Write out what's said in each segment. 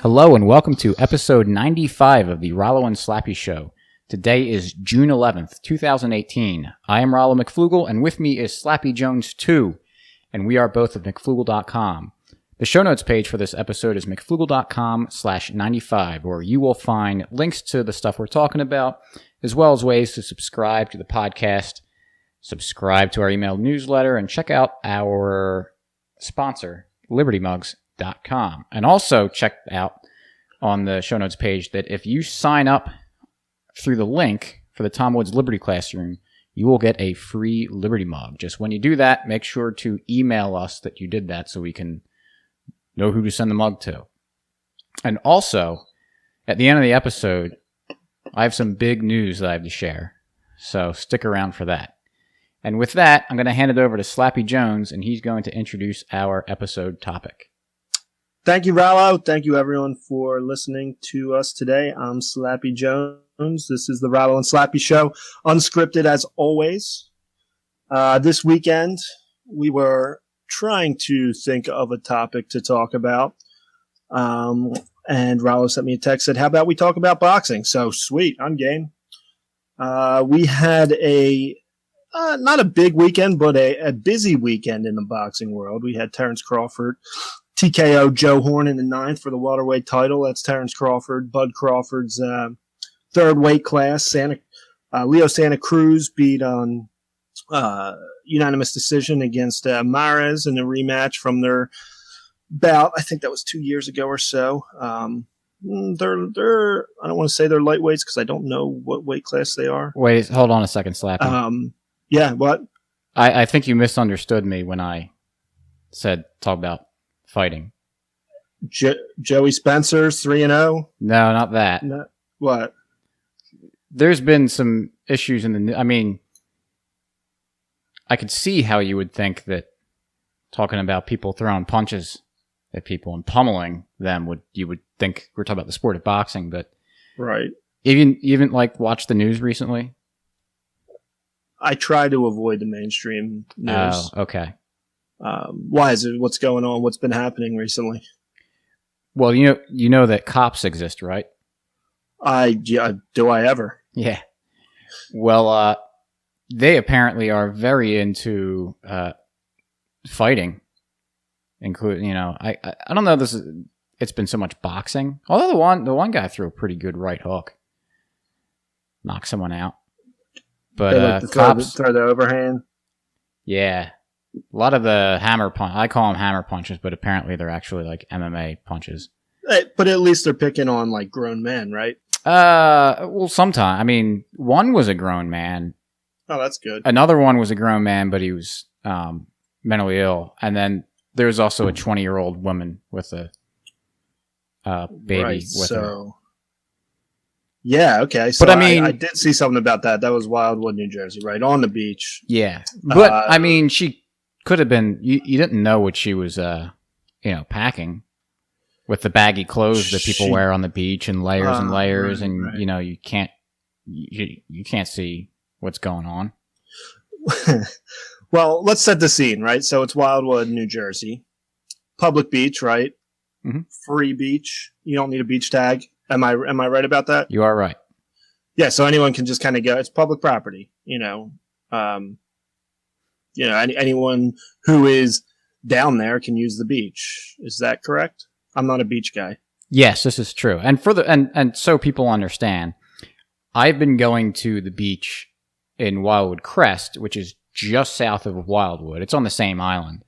Hello and welcome to episode 95 of the Rollo and Slappy Show. Today is June 11th, 2018. I am Rollo McFlugel, and with me is Slappy Jones 2, and we are both at McFlugel.com. The show notes page for this episode is McFlugel.com/95, where you will find links to the stuff we're talking about, as well as ways to subscribe to the podcast, subscribe to our email newsletter, and check out our sponsor, LibertyMugs.com. And also check out on the show notes page that if you sign up through the link for the Tom Woods Liberty Classroom, you will get a free Liberty Mug. Just when you do that, make sure to email us that you did that so we can know who to send the mug to. And also, at the end of the episode, I have some big news that I have to share. So stick around for that. And with that, I'm going to hand it over to Slappy Jones, and he's going to introduce our episode topic. Thank you, Rollo. Thank you, everyone, for listening to us today. I'm Slappy Jones. This is the Rollo and Slappy Show, unscripted as always. This weekend, we were trying to think of a topic to talk about. And Rollo sent me a text, said, how about we talk about boxing? So, sweet, I'm game. We had not a big weekend, but a busy weekend in the boxing world. We had Terrence Crawford TKO Joe Horn in the 9th for the welterweight title. That's Terrence Crawford. Bud Crawford's third weight class. Leo Santa Cruz beat on unanimous decision against Mares in a rematch from their bout. I think that was 2 years ago or so. They're I don't want to say they're lightweights because I don't know what weight class they are. Wait, hold on a second, Slappy. Yeah, what? I think you misunderstood me when I said talk about fighting. Joey Spencer's 3-0? No, not that. No, what? There's been some issues in the... I mean, I could see how you would think that talking about people throwing punches at people and pummeling them you would think we're talking about the sport of boxing, but... Right. Even like watch the news recently? I try to avoid the mainstream news. Oh, okay. Why is it? What's going on? What's been happening recently? Well, you know that cops exist, right? Do I ever? Yeah. Well, they apparently are very into fighting, including I don't know. It's been so much boxing. Although the one guy threw a pretty good right hook, knocked someone out. But cops throw the overhand. Yeah. A lot of the hammer punch, I call them hammer punches, but apparently they're actually like MMA punches. But at least they're picking on like grown men, right? Well, sometimes. I mean, one was a grown man. Oh, that's good. Another one was a grown man, but he was mentally ill. And then there's also a 20-year-old woman with a baby right, with her. Yeah, okay. So but I mean, I did see something about that. That was Wildwood, New Jersey, right? On the beach. Yeah. But, I mean, she could have been... You didn't know what she was, packing with the baggy clothes that people wear on the beach and layers and layers. Right, and, right. You can't see what's going on. Well, let's set the scene, right? So it's Wildwood, New Jersey. Public beach, right? Mm-hmm. Free beach. You don't need a beach tag. Am I right about that? You are right. Yeah, so anyone can just kind of go. It's public property, anyone who is down there can use the beach. Is that correct? I'm not a beach guy. Yes, this is true. And and so people understand, I've been going to the beach in Wildwood Crest, which is just south of Wildwood. It's on the same island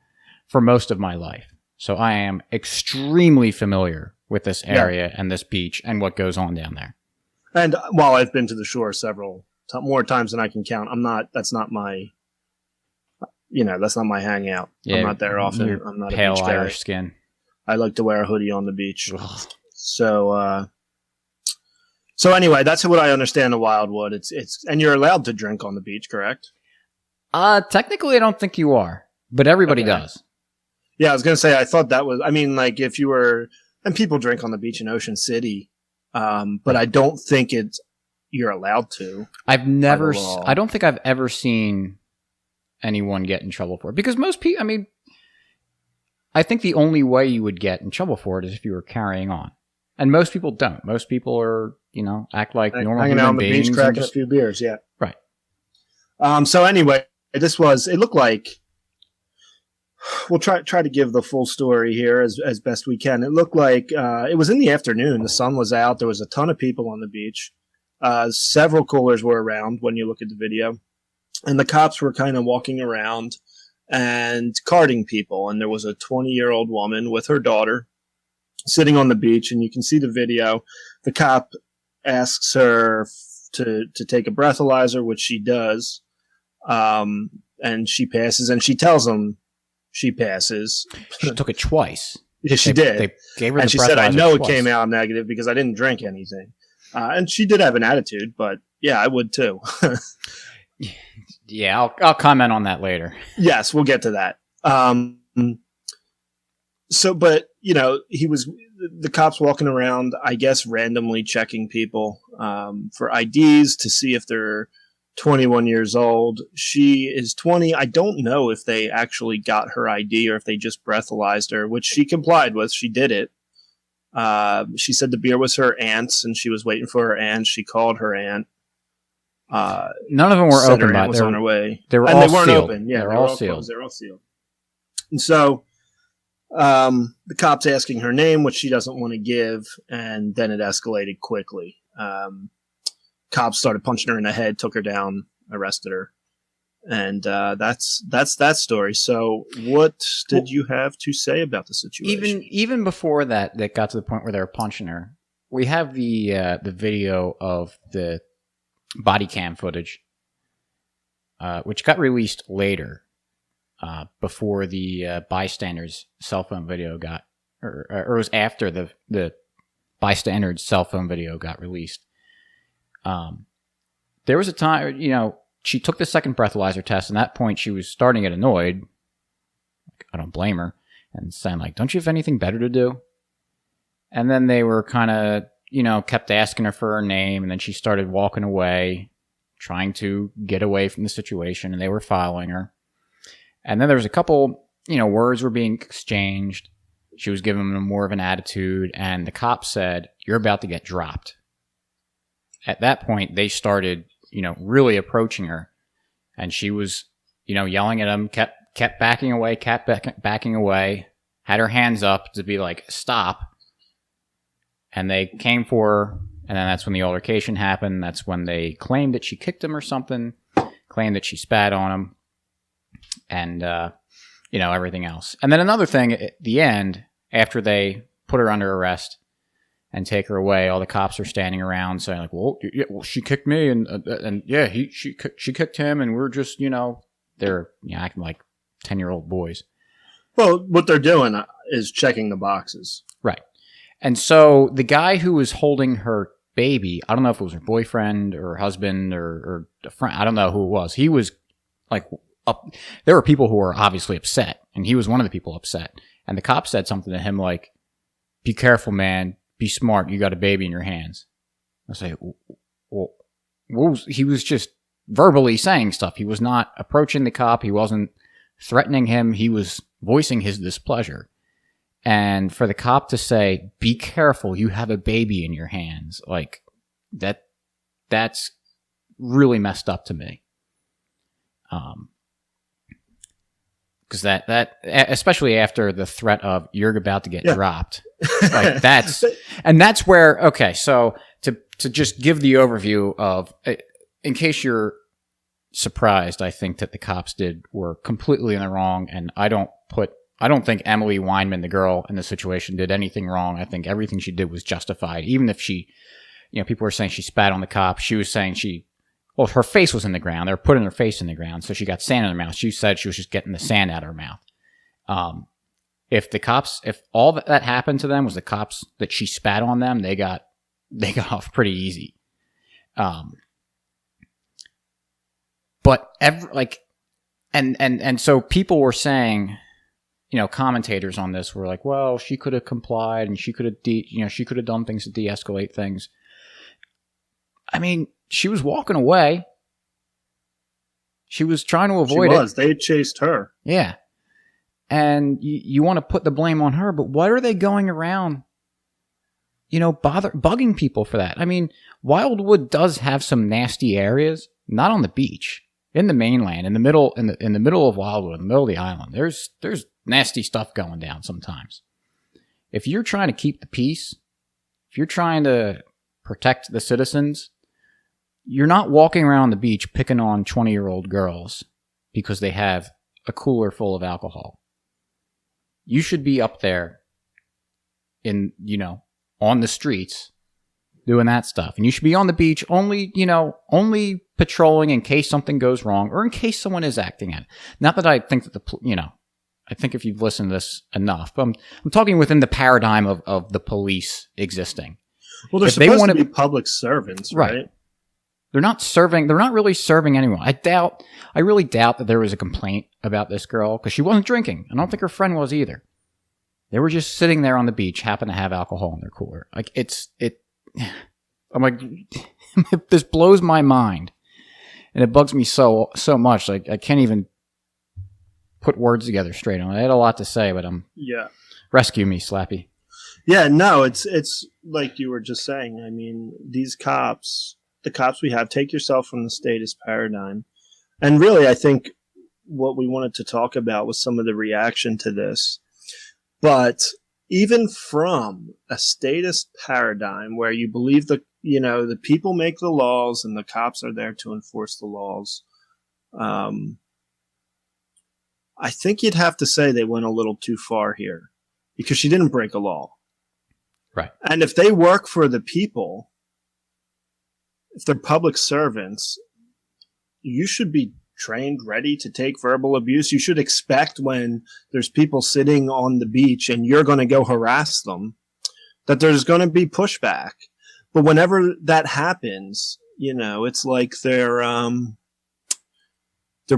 for most of my life. So I am extremely familiar with this area and this beach and what goes on down there. And while I've been to the shore more times than I can count, that's not my hangout. Yeah, I'm not there often. I'm not pale a beach guy. Irish skin. I like to wear a hoodie on the beach. Ugh. So anyway, that's what I understand of Wildwood. It's and you're allowed to drink on the beach, correct? Technically I don't think you are, but everybody does. Yeah, I was going to say, I thought that was, like if you were, and people drink on the beach in Ocean City, but I don't think you're allowed to. I don't think I've ever seen anyone get in trouble for it because most people, I think the only way you would get in trouble for it is if you were carrying on. And most people don't. Most people are, act like normal hanging human out on the beings. beach, cracking a few beers. Yeah. Right. So anyway, it looked like, we'll try to give the full story here as best we can. It looked like it was in the afternoon. The sun was out. There was a ton of people on the beach. Several coolers were around when you look at the video. And the cops were kind of walking around and carding people. And there was a 20-year-old woman with her daughter sitting on the beach. And you can see the video. The cop asks her to take a breathalyzer, which she does. And she passes. And she tells him she passes. She took it twice. Yeah, she did. They gave her and the she said, I know twice. It came out negative because I didn't drink anything. And she did have an attitude, but yeah, I would too. Yeah, I'll comment on that later. Yes, we'll get to that. But he was the cops walking around, I guess, randomly checking people for IDs to see if they're 21 years old. She is 20. I don't know if they actually got her ID or if they just breathalyzed her, which she complied with. She did it. She said the beer was her aunt's and she was waiting for her aunt. She called her aunt. None of them were open, but was on her way. They were and all they weren't sealed. open. Yeah, they were all sealed. Closed. They're all sealed. And so the cops asking her name, which she doesn't want to give, and then it escalated quickly. Cops started punching her in the head, took her down, arrested her, and that's that story. So, what did you have to say about the situation? Even before that got to the point where they were punching her. We have the video of the body cam footage, which got released later, before the bystanders' cell phone video got, or it was after the bystanders' cell phone video got released. There was a time, she took the second breathalyzer test, and at that point she was starting to get annoyed. I don't blame her, and saying like, "Don't you have anything better to do?" And then they were kind of, kept asking her for her name, and then she started walking away, trying to get away from the situation, and they were following her. And then there was a couple, words were being exchanged. She was giving them more of an attitude, and the cop said, "You're about to get dropped." At that point, they started, really approaching her, and she was, yelling at them, kept backing away, backing away, had her hands up to be like, "Stop." And they came for her, and then that's when the altercation happened. That's when they claimed that she kicked him or something, claimed that she spat on him, and, everything else. And then another thing, at the end, after they put her under arrest and take her away, all the cops are standing around saying like, well, she kicked me, and yeah, she kicked him, and we're just, they're acting like 10-year-old boys. Well, what they're doing is checking the boxes. Right. And so the guy who was holding her baby, I don't know if it was her boyfriend or husband or a friend, I don't know who it was. He was like up. There were people who were obviously upset, and he was one of the people upset. And the cop said something to him like, "Be careful, man. Be smart. You got a baby in your hands." I say, well, he was just verbally saying stuff. He was not approaching the cop. He wasn't threatening him. He was voicing his displeasure. And for the cop to say, "Be careful, you have a baby in your hands," like that's really messed up to me. Because that especially after the threat of "you're about to get dropped," like that's where, okay, so to just give the overview of, in case you're surprised, I think that the cops were completely in the wrong, and I don't think Emily Weinman, the girl in the situation, did anything wrong. I think everything she did was justified. Even if she, people were saying she spat on the cop, she was saying her face was in the ground. They were putting her face in the ground, so she got sand in her mouth. She said she was just getting the sand out of her mouth. If all that happened to them was the cops that she spat on them, they got off pretty easy. But so people were saying, commentators on this were like, well, she could have complied, and she could have she could have done things to de-escalate things. I mean, she was walking away. She was trying to avoid it. They chased her. Yeah. And you want to put the blame on her, but why are they going around, bugging people for that. I mean, Wildwood does have some nasty areas, not on the beach, in the mainland, in the middle of Wildwood, in the middle of the island. There's nasty stuff going down sometimes. If you're trying to keep the peace, if you're trying to protect the citizens, you're not walking around the beach picking on 20-year-old girls because they have a cooler full of alcohol. You should be up there on the streets doing that stuff. And you should be on the beach only patrolling in case something goes wrong or in case someone is acting at it. Not that I think that I think if you've listened to this enough, but I'm talking within the paradigm of the police existing. Well, they're supposed to be public servants, right? They're not really serving anyone. I really doubt that there was a complaint about this girl because she wasn't drinking. I don't think her friend was either. They were just sitting there on the beach, happen to have alcohol in their cooler. Like I'm like, this blows my mind, and it bugs me so much. Like I can't even put words together straight on it. I had a lot to say, but rescue me, Slappy. Yeah, no, it's like you were just saying. I mean, the cops we have, take yourself from the status paradigm, and really, I think what we wanted to talk about was some of the reaction to this. But even from a status paradigm where you believe the people make the laws and the cops are there to enforce the laws, I think you'd have to say they went a little too far here because she didn't break a law. Right. And if they work for the people, if they're public servants, you should be trained, ready to take verbal abuse. You should expect when there's people sitting on the beach and you're going to go harass them, that there's going to be pushback. But whenever that happens, it's like their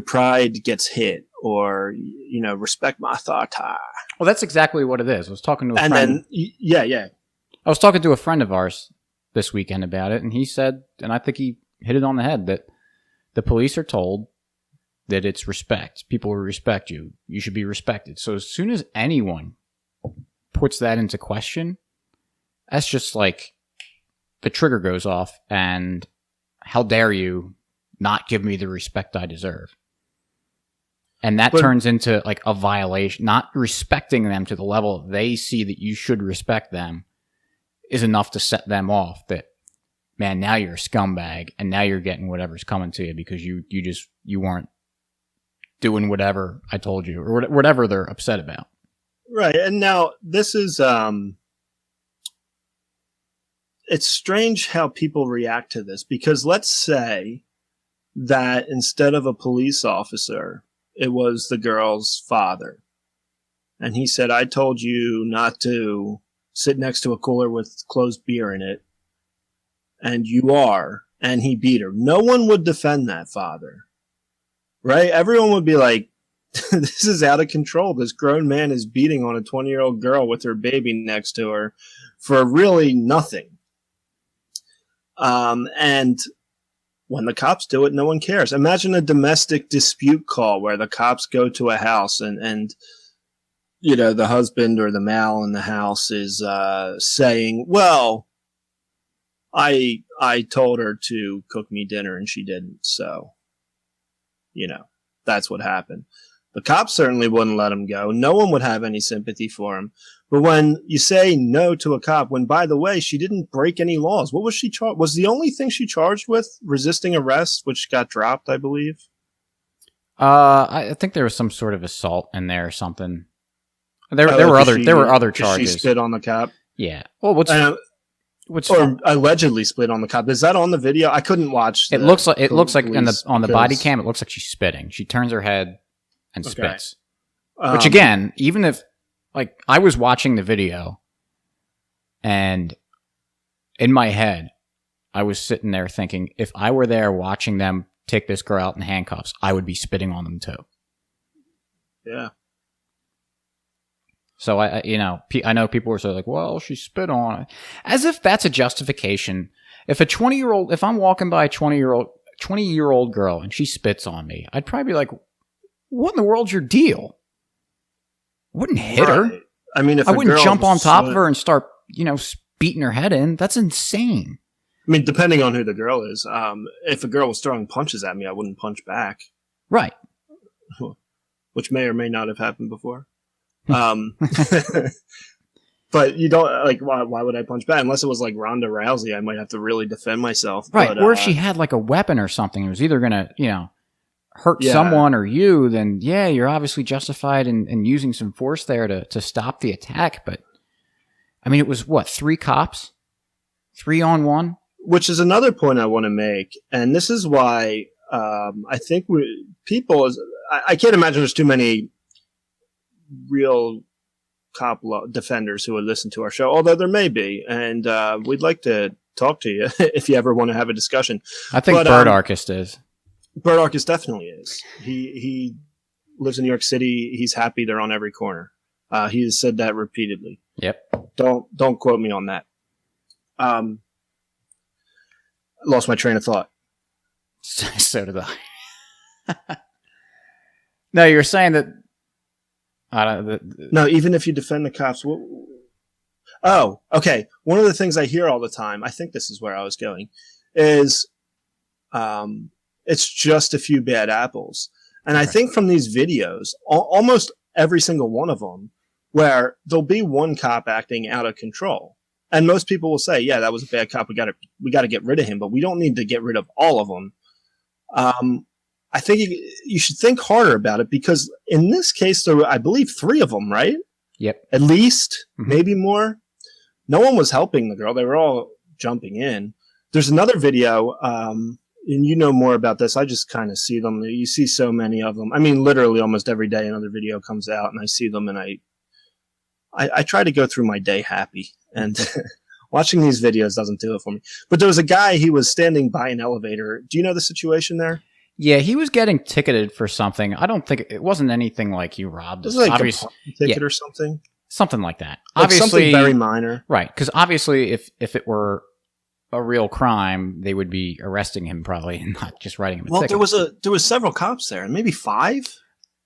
pride gets hit, or respect my authority. Well, that's exactly what it is. I was talking to a friend. I was talking to a friend of ours this weekend about it, and he said, and I think he hit it on the head, that the police are told that it's respect. People will respect you. You should be respected. So as soon as anyone puts that into question, that's just like the trigger goes off, and how dare you not give me the respect I deserve. And that turns into like a violation. Not respecting them to the level they see that you should respect them is enough to set them off that, man, now you're a scumbag and now you're getting whatever's coming to you because you weren't doing whatever I told you or whatever they're upset about. Right. And now this is, it's strange how people react to this, because let's say that instead of a police officer, it was the girl's father. And he said, I told you not to sit next to a cooler with closed beer in it. And you are. And he beat her. No one would defend that father. Right? Everyone would be like, this is out of control. This grown man is beating on a 20-year-old girl with her baby next to her for really nothing. And when the cops do it, no one cares. Imagine a domestic dispute call where the cops go to a house and the husband or the male in the house is saying, well, I told her to cook me dinner and she didn't. So, that's what happened. The cops certainly wouldn't let him go. No one would have any sympathy for him. But when you say no to a cop, when, by the way, she didn't break any laws, what was she charged? Was the only thing she charged with resisting arrest, which got dropped, I believe? I think there was some sort of assault in there or something. There were other charges. She spit on the cop. Yeah. Well, or allegedly spit on the cop. Is that on the video? I couldn't watch. It looks like on the body cam. It looks like she's spitting. She turns her head and spits. Which again, even if I was watching the video, and in my head, I was sitting there thinking, if I were there watching them take this girl out in handcuffs, I would be spitting on them too. Yeah. So I know people were sort of like, well, she spit on it, as if that's a justification. If I'm walking by a 20-year-old girl and she spits on me, I'd probably be like, what in the world's your deal? I wouldn't hit her. I mean, I wouldn't jump on top of her and start, beating her head in. That's insane. I mean, depending on who the girl is. If a girl was throwing punches at me, I wouldn't punch back. Right. Which may or may not have happened before. But you don't, like, why would I punch back? Unless it was like Ronda Rousey, I might have to really defend myself. Right. But, or if she had like a weapon or something, it was either going to, hurt someone or you, then yeah, you're obviously justified in using some force there to stop the attack. But I mean, it was what, 3 cops? 3 on 1? Which is another point I want to make. And this is why I think I can't imagine there's too many real cop defenders who would listen to our show, although there may be. And we'd like to talk to you if you ever want to have a discussion. I think Bird Archist is. Bird Archist definitely is. He lives in New York City. He's happy they're on every corner. He has said that repeatedly. Yep. Don't quote me on that. Lost my train of thought. So did I. No, you're saying that. No, even if you defend the cops. Oh, okay. One of the things I hear all the time, I think this is where I was going, is it's just a few bad apples. And I think from these videos, almost every single one of them, where there'll be one cop acting out of control. And most people will say, yeah, that was a bad cop. We got to get rid of him, but we don't need to get rid of all of them. I think you should think harder about it, because in this case, there were, I believe, 3 of them, right? Yep. At least, maybe more. No one was helping the girl. They were all jumping in. There's another video, and you know more about this. I just kind of see them. You see so many of them. I mean, literally almost every day another video comes out, and I see them, and I try to go through my day happy. And watching these videos doesn't do it for me. But there was a guy, he was standing by an elevator. Do you know the situation there? Yeah, he was getting ticketed for something. I don't think it wasn't anything like you robbed. It was like a ticket or something. Something like that. Like obviously, something very minor. Right, because obviously if it were a real crime, they would be arresting him probably and not just writing him a ticket. Well, there was several cops there, maybe 5?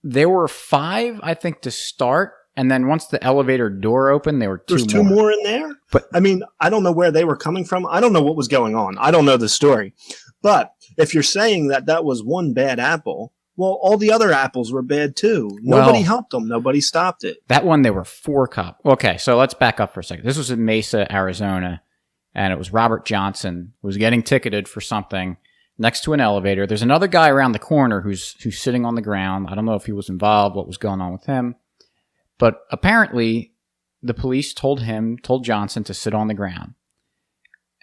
There were 5, I think, to start. And then once the elevator door opened, there were 2 more. There's 2 more in there? But I mean, I don't know where they were coming from. I don't know what was going on. I don't know the story. But if you're saying that was one bad apple, well, all the other apples were bad too. Nobody helped them. Nobody stopped it. That one, there were 4 cops. Okay, so let's back up for a second. This was in Mesa, Arizona, and it was Robert Johnson who was getting ticketed for something next to an elevator. There's another guy around the corner who's sitting on the ground. I don't know if he was involved, what was going on with him. But apparently, the police told Johnson to sit on the ground.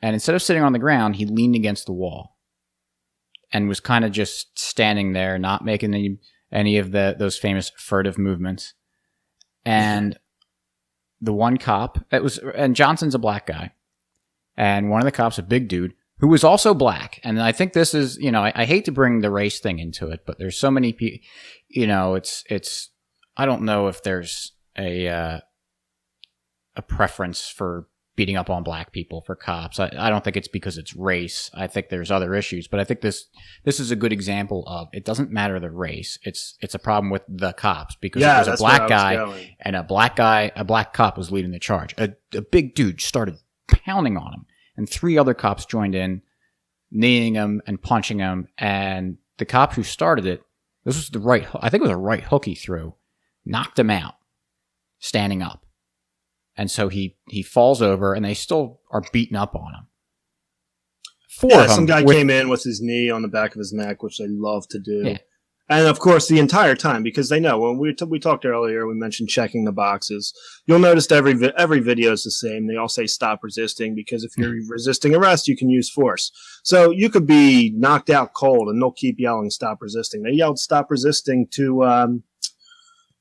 And instead of sitting on the ground, he leaned against the wall and was kind of just standing there, not making any of those famous furtive movements. And the one cop, and Johnson's a black guy, and one of the cops, a big dude, who was also black. And I think this is, I hate to bring the race thing into it, but there's so many people, it's. I don't know if there's a preference for beating up on black people for cops. I don't think it's because it's race. I think there's other issues, but I think this is a good example of it doesn't matter the race. It's a problem with the cops, because it was a black guy, and a black cop was leading the charge. A big dude started pounding on him, and 3 other cops joined in, kneeing him and punching him, and the cop who started it, this was I think it was a right hook he threw, knocked him out, standing up. And so he falls over, and they still are beating up on him. 4 of them. Some guy came in with his knee on the back of his neck, which they love to do. Yeah. And of course, the entire time, because they know, when we talked earlier, we mentioned checking the boxes. You'll notice every video is the same. They all say stop resisting, because if you're resisting arrest, you can use force. So you could be knocked out cold, and they'll keep yelling stop resisting. They yelled stop resisting to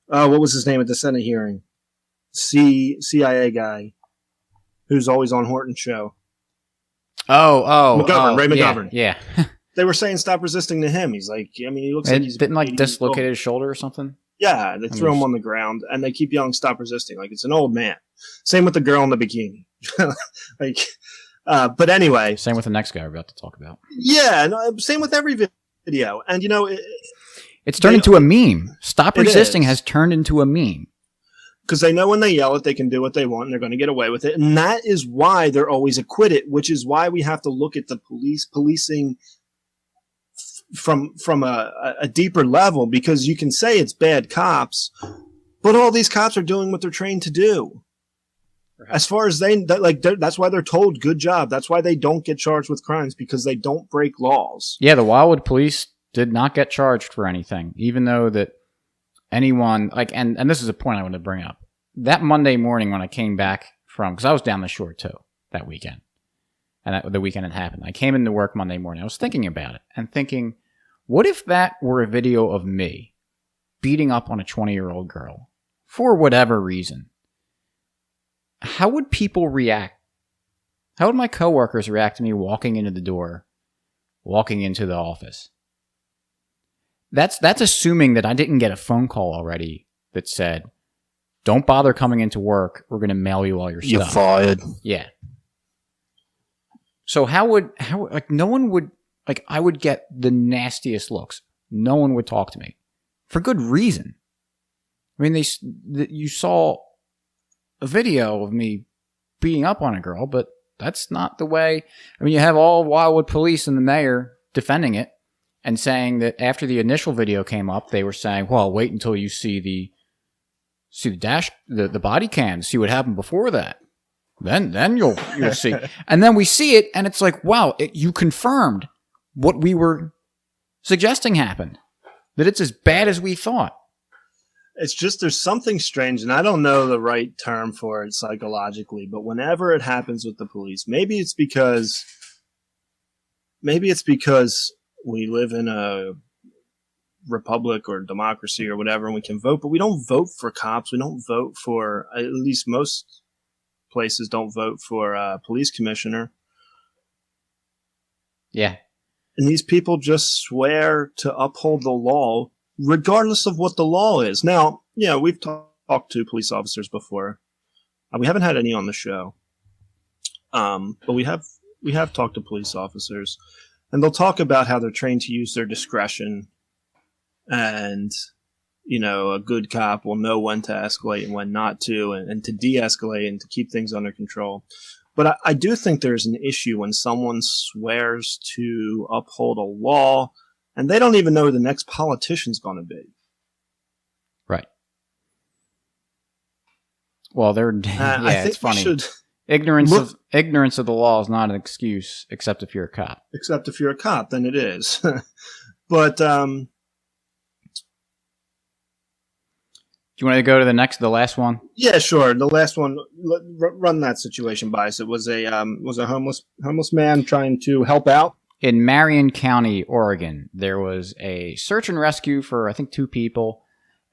what was his name at the Senate hearing? CIA guy who's always on Horton's show. McGovern, Ray McGovern. Yeah. They were saying stop resisting to him. He's like, I mean, he looks like he's didn't dislocate his shoulder or something. Yeah, they threw him on the ground, and they keep yelling stop resisting like it's an old man. Same with the girl in the bikini. But anyway. Same with the next guy we're about to talk about. Yeah, no, same with every video. And it's turned into a meme. Stop resisting has turned into a meme. because they know when they yell it, they can do what they want and they're going to get away with it. And that is why they're always acquitted, which is why we have to look at the policing from a deeper level, because you can say it's bad cops, but all these cops are doing what they're trained to do. Right. As far as that's why they're told good job. That's why they don't get charged with crimes, because they don't break laws. Yeah, the Wildwood police did not get charged for anything, even though that anyone, and this is a point I want to bring up. That Monday morning when I came back because I was down the shore too that weekend, and the weekend it happened. I came into work Monday morning. I was thinking about it and thinking, what if that were a video of me beating up on a 20-year-old girl for whatever reason? How would people react? How would my coworkers react to me walking into the door, walking into the office? That's assuming that I didn't get a phone call already that said, "Don't bother coming into work. We're going to mail you all your stuff." You're fired. Yeah. So no one would, I would get the nastiest looks. No one would talk to me for good reason. I mean, you saw a video of me beating up on a girl, but that's not the way. I mean, you have all Wildwood police and the mayor defending it and saying that after the initial video came up, they were saying, well, wait until you see the body cam, see what happened before that. Then you'll see. And then we see it, and it's like, wow, you confirmed what we were suggesting happened. That it's as bad as we thought. It's just there's something strange, and I don't know the right term for it psychologically, but whenever it happens with the police, maybe it's because we live in a republic or democracy or whatever, and we can vote, but we don't vote for cops. We don't vote for, at least most places don't vote for a police commissioner. Yeah. And these people just swear to uphold the law regardless of what the law is. Now, yeah, we've talked to police officers before. We haven't had any on the show. But we have talked to police officers, and they'll talk about how they're trained to use their discretion, and, a good cop will know when to escalate and when not to, and to de-escalate and to keep things under control. But I do think there's an issue when someone swears to uphold a law and they don't even know who the next politician's going to be. Right. Well, it's funny. Ignorance of the law is not an excuse, except if you're a cop. Except if you're a cop, then it is. But do you want to go to the last one? Yeah, sure. The last one, run that situation by us. It was a homeless man trying to help out. In Marion County, Oregon, there was a search and rescue for, I think, 2 people,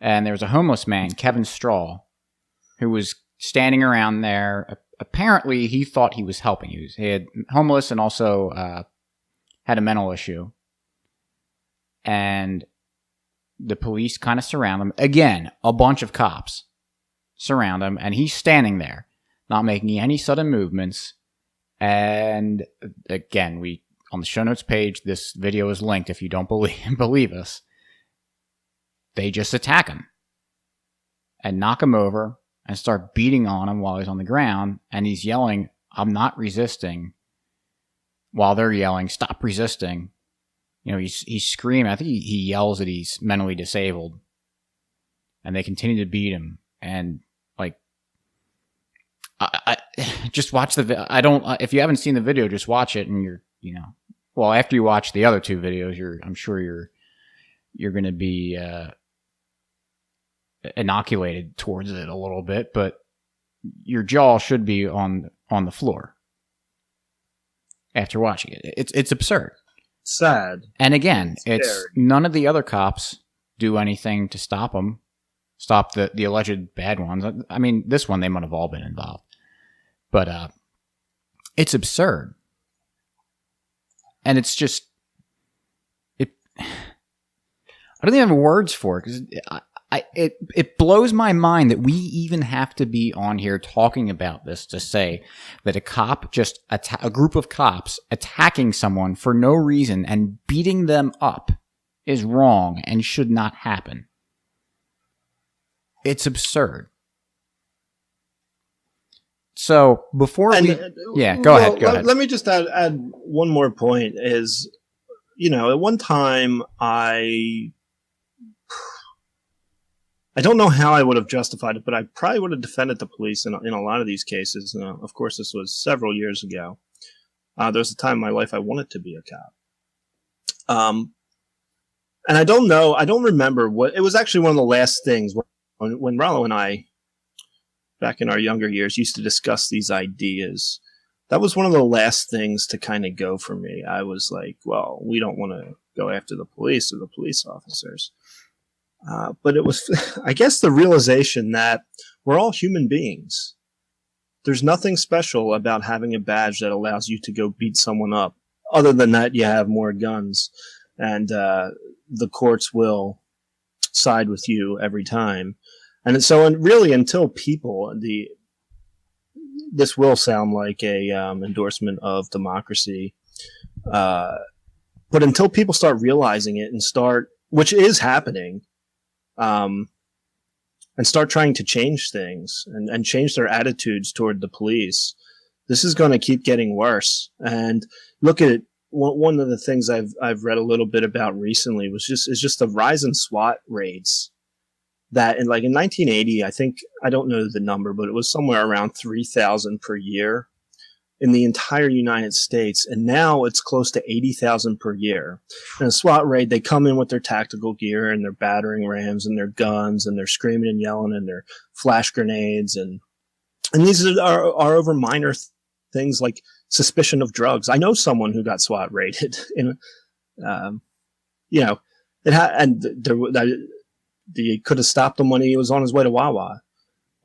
and there was a homeless man, Kevin Straw, who was standing around there. Apparently, he thought he was helping. He had homeless and also had a mental issue. And the police kind of surround him. Again, a bunch of cops surround him, and he's standing there, not making any sudden movements. And again, on the show notes page, this video is linked if you don't believe us. They just attack him and knock him over and start beating on him while he's on the ground, and he's yelling, "I'm not resisting," while they're yelling, "Stop resisting." He's screaming. I think he yells that he's mentally disabled, and they continue to beat him. And I just watch the video. If you haven't seen the video, just watch it, and after you watch the other 2 videos, I'm sure you're going to be inoculated towards it a little bit, but your jaw should be on the floor after watching it. It's absurd. Sad. And again, it's none of the other cops do anything to stop him, stop the alleged bad ones. I mean, this one, they might have all been involved. But it's absurd. And it's just, I don't even have words for it, because it blows my mind that we even have to be on here talking about this to say that a group of cops attacking someone for no reason and beating them up is wrong and should not happen. It's absurd. So before And, we, go ahead. Let me just add one more point. Is at one time I don't know how I would have justified it, but I probably would have defended the police in a lot of these cases. Of course, this was several years ago. There was a time in my life I wanted to be a cop. And I don't remember what, it was actually one of the last things when Rollo and I, back in our younger years, used to discuss these ideas. That was one of the last things to kind of go for me. I was like, well, we don't want to go after the police or the police officers. But it was, I guess, the realization that we're all human beings. There's nothing special about having a badge that allows you to go beat someone up. Other than that, you have more guns, and the courts will side with you every time. And so, really, until people, this will sound like a endorsement of democracy, but until people start realizing it and which is happening, and start trying to change things and change their attitudes toward the police, this is going to keep getting worse. And look at it. One of the things I've read a little bit about recently is just the rise in SWAT raids. That in 1980, I don't know the number, but it was somewhere around 3,000 per year in the entire United States, and now it's close to 80,000 per year. In a SWAT raid, they come in with their tactical gear and their battering rams and their guns, and they're screaming and yelling and their flash grenades, and these are over minor things like suspicion of drugs. I know someone who got SWAT raided. They could have stopped him when he was on his way to Wawa.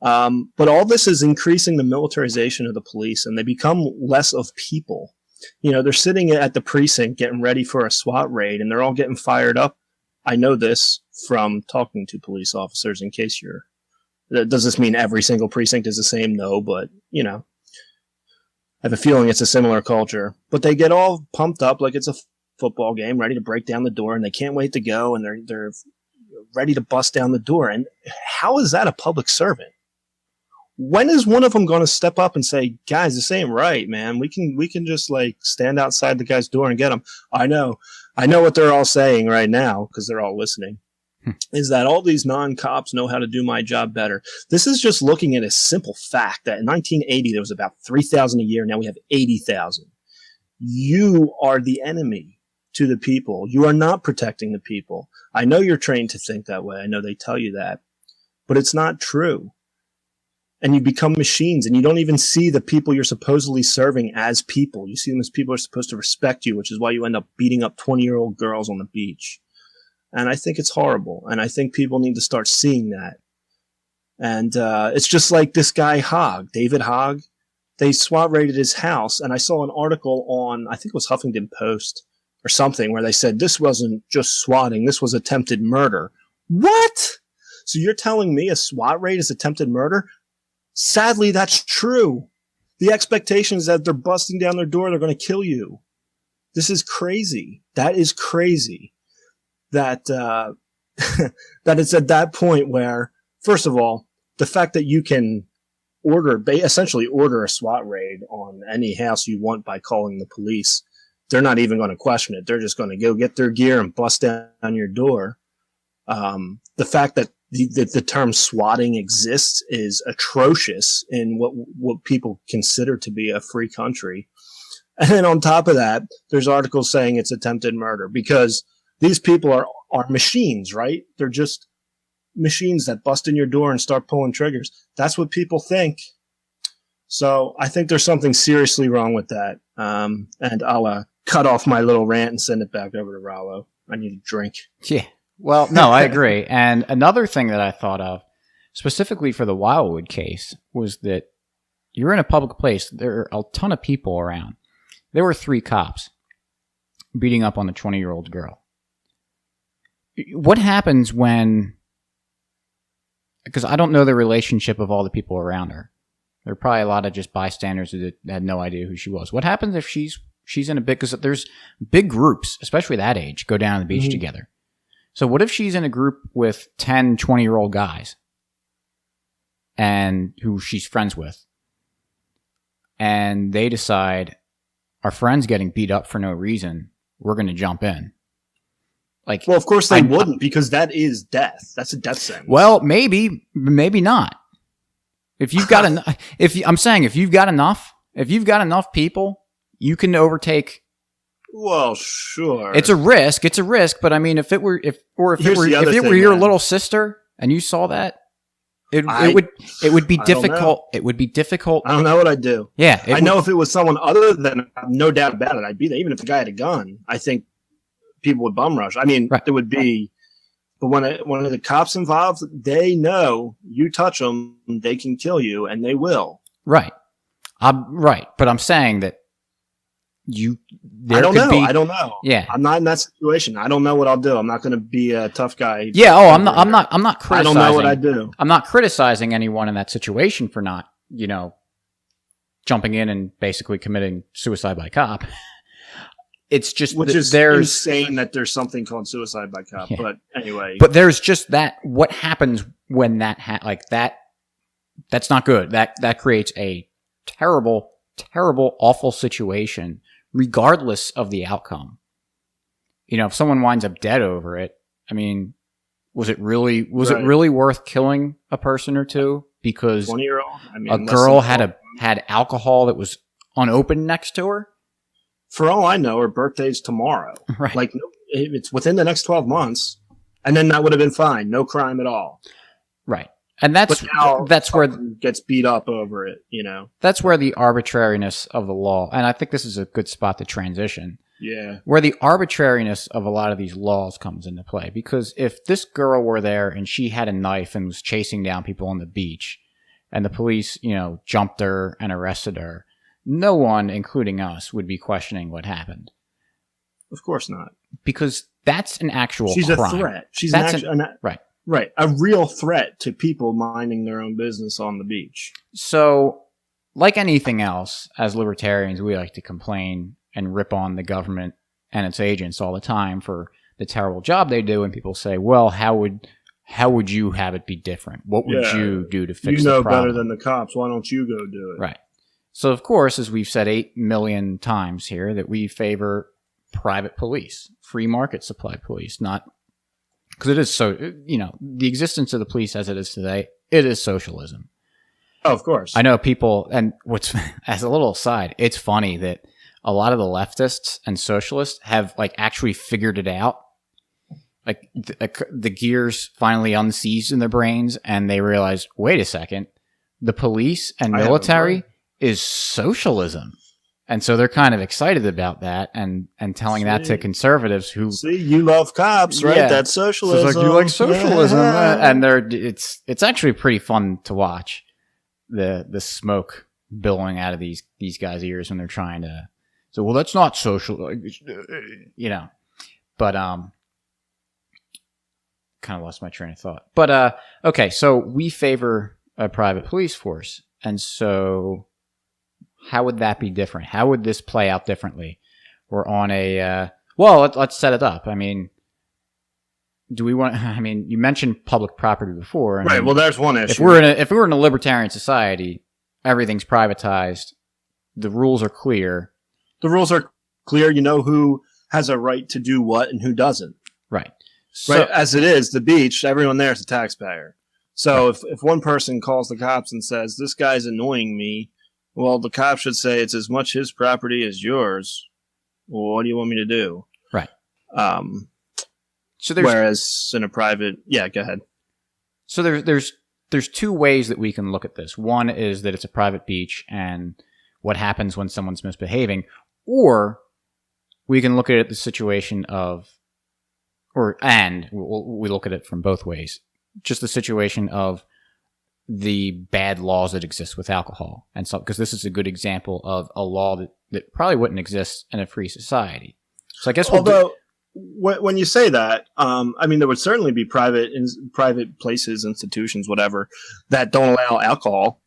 But all this is increasing the militarization of the police, and they become less of people. They're sitting at the precinct getting ready for a SWAT raid, and they're all getting fired up. I know this from talking to police officers. In case does this mean every single precinct is the same? No, but I have a feeling it's a similar culture. But they get all pumped up like it's a football game, ready to break down the door, and they can't wait to go, and they're ready to bust down the door. And how is that a public servant? When is one of them going to step up and say, guys, this ain't right, man. We can just stand outside the guy's door and get him. I know what they're all saying right now, because they're all listening, is that all these non-cops know how to do my job better. This is just looking at a simple fact that in 1980, there was about 3,000 a year. Now we have 80,000. You are the enemy to the people. You are not protecting the people. I know you're trained to think that way. I know they tell you that, but it's not true. And you become machines, and you don't even see the people you're supposedly serving as people. You see them as people who are supposed to respect you, which is why you end up beating up 20-year-old girls on the beach. And I think it's horrible. And I think people need to start seeing that. And it's just like this guy Hogg, David Hogg. They SWAT raided his house, and I saw an article on, I think it was Huffington Post or something, where they said this wasn't just swatting, this was attempted murder. What? So you're telling me a SWAT raid is attempted murder? Sadly, that's true. The expectation is that they're busting down their door, they're going to kill you. This is crazy. That is crazy. That that it's at that point where, first of all, the fact that you can essentially order a SWAT raid on any house you want by calling the police, they're not even going to question it. They're just going to go get their gear and bust down your door. The fact that the term swatting exists is atrocious in what people consider to be a free country. And then on top of that, there's articles saying it's attempted murder because these people are machines, right? They're just machines that bust in your door and start pulling triggers. That's what people think. So I think there's something seriously wrong with that. And I'll cut off my little rant and send it back over to Rollo. I need a drink. Yeah. Well, no, I agree. And another thing that I thought of, specifically for the Wildwood case, was that you're in a public place. There are a ton of people around. There were 3 cops beating up on the 20-year-old girl. What happens when... Because I don't know the relationship of all the people around her. There are probably a lot of just bystanders that had no idea who she was. What happens if she's in a big... Because there's big groups, especially that age, go down to the beach together. So what if she's in a group with 10, 20-year-old guys and who she's friends with? and they decide our friend's getting beat up for no reason, we're going to jump in. Like, well, of course they wouldn't, because that is death. That's a death sentence. Well, maybe not. If you've got if you've got enough people, you can overtake. Well, sure. It's a risk, but I mean, if it were your little sister and you saw that, it would be difficult. It would be difficult. I don't know what I'd do. Yeah. I know if it was someone other than, no doubt about it, I'd be there. Even if the guy had a gun, I think people would bum rush. I mean, There would be, but when the cops involved, they know you touch them, they can kill you, and they will. Right. Right. But I'm saying that I don't know. Yeah. I'm not in that situation. I don't know what I'll do. I'm not going to be a tough guy. Yeah. Oh, I'm not criticizing. I don't know what I do. I'm not criticizing anyone in that situation for not, jumping in and basically committing suicide by cop. It's just, which is insane that there's something called suicide by cop. Yeah. But anyway, but there's just that. What happens when that that's not good. That creates a terrible, awful situation, regardless of the outcome. If someone winds up dead over it, I mean, was it really worth killing a person or two because 20-year-old? I mean, a girl had alcohol that was unopened next to her? For all I know, her birthday's tomorrow. Right. Like, it's within the next 12 months, and then that would have been fine. No crime at all. Right. And that's where gets beat up over it, That's where the arbitrariness of the law, and I think this is a good spot to transition. Yeah. Where the arbitrariness of a lot of these laws comes into play. Because if this girl were there and she had a knife and was chasing down people on the beach, and the police, jumped her and arrested her, no one, including us, would be questioning what happened. Of course not. Because that's an actual crime. She's a threat. She's right. Right. A real threat to people minding their own business on the beach. So, like anything else, as libertarians, we like to complain and rip on the government and its agents all the time for the terrible job they do. And people say, well, how would you have it be different? What would you do to fix the problem? Better than the cops. Why don't you go do it? Right. So, of course, as we've said 8 million times here, that we favor private police, free market supply police, not because it is so, the existence of the police as it is today, it is socialism. Oh, of course. I know people, and as a little aside, it's funny that a lot of the leftists and socialists have actually figured it out. The gears finally unseized in their brains, and they realize, wait a second, the police and military is socialism. And so they're kind of excited about that and telling that to conservatives who... See, you love cops, right? Yeah. That's socialism. It's like, you like socialism. Yeah. And it's actually pretty fun to watch the smoke billowing out of these guys' ears when they're trying to... So, well, that's not social, But, kind of lost my train of thought. But, okay, so we favor a private police force. And so... how would that be different? How would this play out differently? We're on let's set it up. I mean, you mentioned public property before. Right. Well, there's one issue. If we're in a libertarian society, everything's privatized. The rules are clear. The rules are clear. You know who has a right to do what and who doesn't. Right. So, right. As it is, the beach, everyone there is a taxpayer. So if one person calls the cops and says, this guy's annoying me, well, the cop should say it's as much his property as yours. Well, what do you want me to do? Right. Whereas in a private, go ahead. So there's two ways that we can look at this. One is that it's a private beach and what happens when someone's misbehaving, or we can look at it the situation of, we look at it from both ways. Just the situation of the bad laws that exist with alcohol. And so, because this is a good example of a law that probably wouldn't exist in a free society. So I guess when you say that, there would certainly be private places, institutions, whatever, that don't allow alcohol.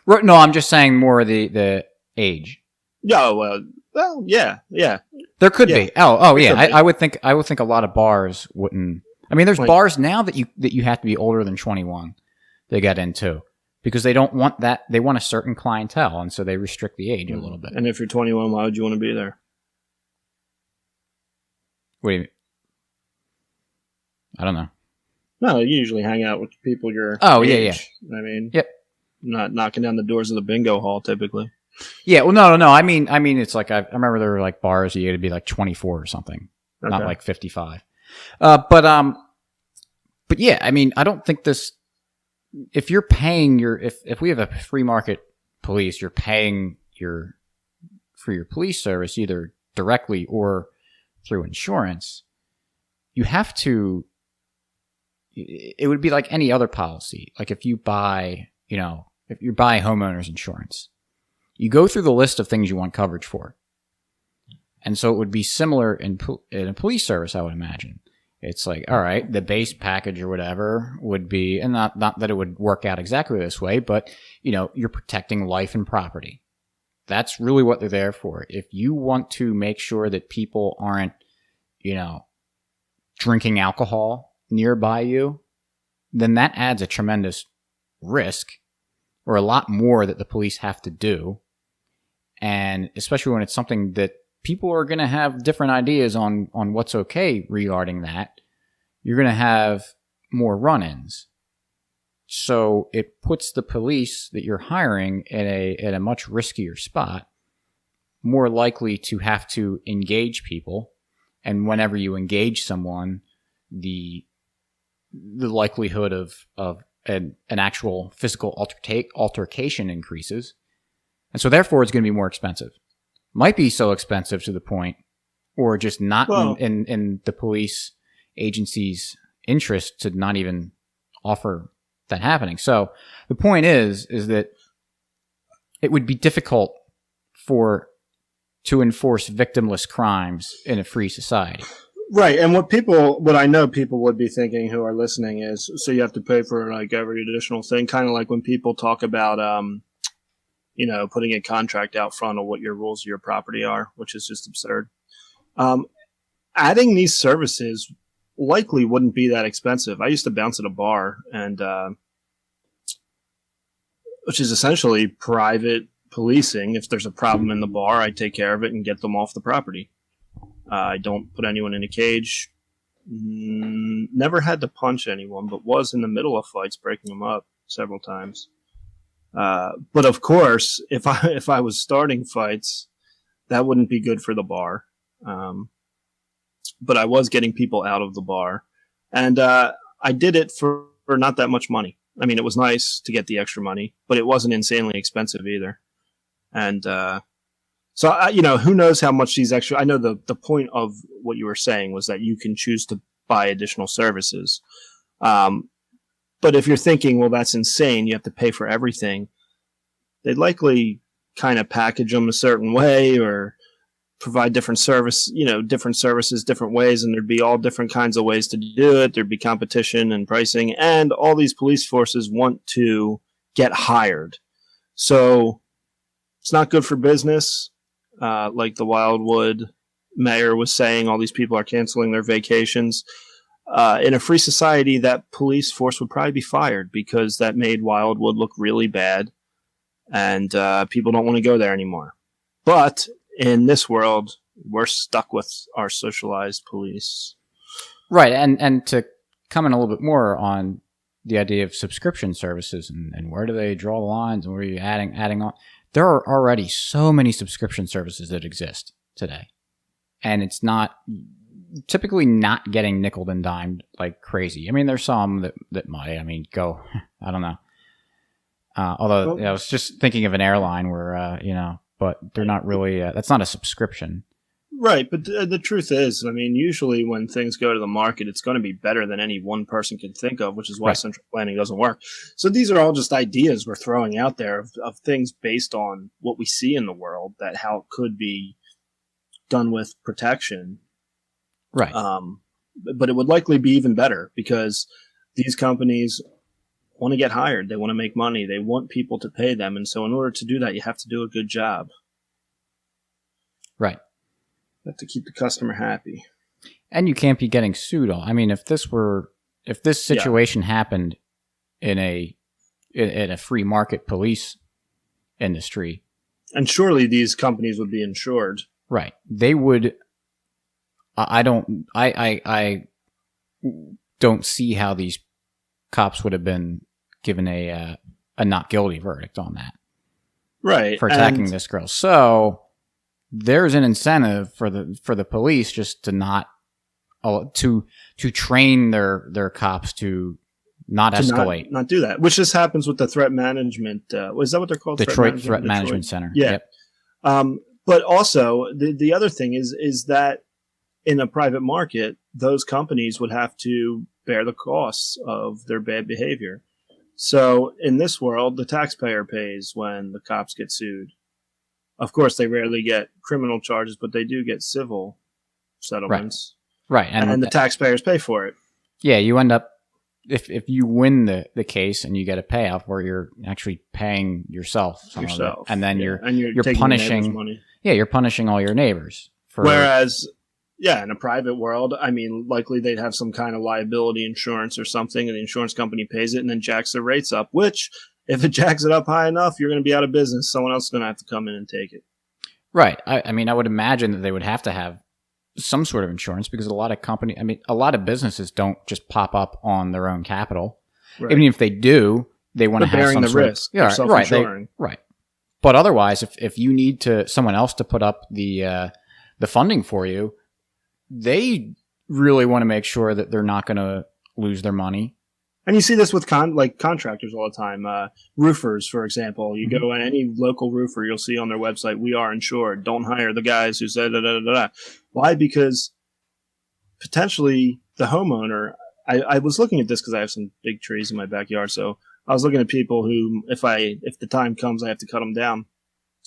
No, I'm just saying more the age. Yeah, well, yeah. There could be. Oh, yeah. I would think a lot of bars wouldn't. I mean, there's bars now that you have to be older than 21. They got into because they don't want that. They want a certain clientele, and so they restrict the age a little bit. And if you're 21, why would you want to be there? What do you mean? I don't know. No, you usually hang out with people your age. I mean, yep. Not knocking down the doors of the bingo hall typically. Yeah, well, no. I mean, it's like I remember there were like bars you had to be like 24 or something, not like 55. But yeah, I mean, I don't think this. If you're paying if we have a free market police, you're paying for your police service either directly or through insurance. You have to. It would be like any other policy. Like if you buy homeowners insurance, you go through the list of things you want coverage for. And so it would be similar in a police service, I would imagine. It's like, all right, the base package or whatever would be, and not that it would work out exactly this way, but you're protecting life and property. That's really what they're there for. If you want to make sure that people aren't, drinking alcohol nearby you, then that adds a tremendous risk, or a lot more that the police have to do. And especially when it's something that people are going to have different ideas on what's okay regarding that, you're going to have more run-ins. So it puts the police that you're hiring in a much riskier spot, more likely to have to engage people. And whenever you engage someone, the likelihood of an actual physical altercation increases. And so therefore it's going to be more expensive. Might be so expensive to the point, or just not in the police agency's interest to not even offer that happening. So the point is that it would be difficult to enforce victimless crimes in a free society. Right, and what I know people would be thinking who are listening is, so you have to pay for like every additional thing, kind of like when people talk about, putting a contract out front of what your rules of your property are, which is just absurd. Adding these services likely wouldn't be that expensive. I used to bounce at a bar, and which is essentially private policing. If there's a problem in the bar, I take care of it and get them off the property. I don't put anyone in a cage. Never had to punch anyone, but was in the middle of fights, breaking them up several times. But of course, if I was starting fights, that wouldn't be good for the bar. But I was getting people out of the bar, and I did it for not that much money. I mean, it was nice to get the extra money, but it wasn't insanely expensive either. And so, who knows how much these extra... I know the point of what you were saying was that you can choose to buy additional services. But if you're thinking, well, that's insane, you have to pay for everything, they'd likely kind of package them a certain way or provide different services different ways, and there'd be all different kinds of ways to do it. There'd be competition and pricing, and all these police forces want to get hired. So it's not good for business. Like the Wildwood mayor was saying, all these people are canceling their vacations. In a free society, that police force would probably be fired because that made Wildwood look really bad, and people don't want to go there anymore. But in this world, we're stuck with our socialized police. Right, and to comment a little bit more on the idea of subscription services and where do they draw the lines and where are you adding on, there are already so many subscription services that exist today, and it's not typically not getting nickeled and dimed like crazy. I mean, there's some that might. I mean, I don't know. Although I was just thinking of an airline where but they're not really. That's not a subscription. Right, but the truth is, I mean, usually when things go to the market, it's going to be better than any one person can think of, which is why central planning doesn't work. So these are all just ideas we're throwing out there of things based on what we see in the world, that how it could be done with protection. Right. But it would likely be even better because these companies want to get hired. They want to make money. They want people to pay them. And so in order to do that, you have to do a good job. Right. You have to keep the customer happy. And you can't be getting sued. I mean, if this situation happened in a in a free market police industry. And surely these companies would be insured. Right. They would. I don't see how these cops would have been given a not guilty verdict on that. Right. For attacking this girl. So there's an incentive for the police just to not to train their cops to not escalate. Not do that. Which just happens with the threat management. Is that what they're called? Detroit Threat Management Center. Yeah. Yep. But also the other thing is that in a private market, those companies would have to bear the costs of their bad behavior. So in this world, the taxpayer pays when the cops get sued. Of course, they rarely get criminal charges, but they do get civil settlements. Right. And the taxpayers pay for it. Yeah, you end up, if you win the case and you get a payoff where you're actually paying yourself. And then you're punishing money. Yeah, you're punishing all your neighbors. Whereas, in a private world, I mean, likely they'd have some kind of liability insurance or something, and the insurance company pays it and then jacks their rates up, which, if it jacks it up high enough, you're going to be out of business. Someone else is going to have to come in and take it. Right. I mean, I would imagine that they would have to have some sort of insurance because a lot of businesses don't just pop up on their own capital. Right. Even if they do, they want to have some sort risk. Yeah, self-insuring. Right. But otherwise, if you need someone else to put up the funding for you, they really want to make sure that they're not going to lose their money. And you see this with contractors all the time. Roofers, for example. You go on any local roofer, you'll see on their website, "We are insured. Don't hire the guys who said da-da-da-da." Why? Because potentially the homeowner, I was looking at this because I have some big trees in my backyard. So I was looking at people who, if the time comes, I have to cut them down.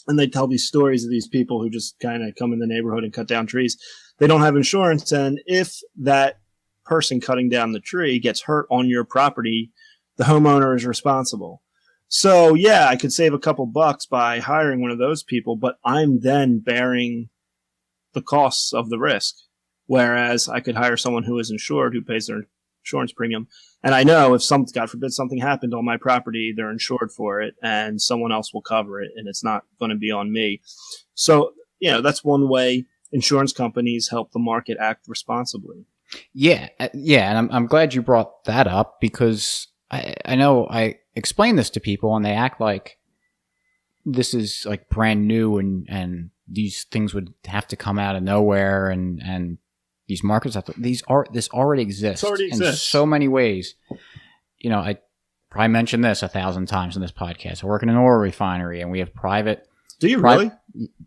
And they tell these stories of these people who just kind of come in the neighborhood and cut down trees. They don't have insurance. And if that person cutting down the tree gets hurt on your property, the homeowner is responsible. So yeah, I could save a couple bucks by hiring one of those people, but I'm then bearing the costs of the risk. Whereas I could hire someone who is insured, who pays their insurance premium. And I know if God forbid something happened on my property, they're insured for it and someone else will cover it and it's not going to be on me. So, that's one way insurance companies help the market act responsibly. Yeah. And I'm glad you brought that up because I know I explain this to people and they act like this is like brand new and these things would have to come out of nowhere and these markets this already exists. In so many ways. I probably mentioned this 1,000 times in this podcast. I work in an oil refinery and we have private. Do you really?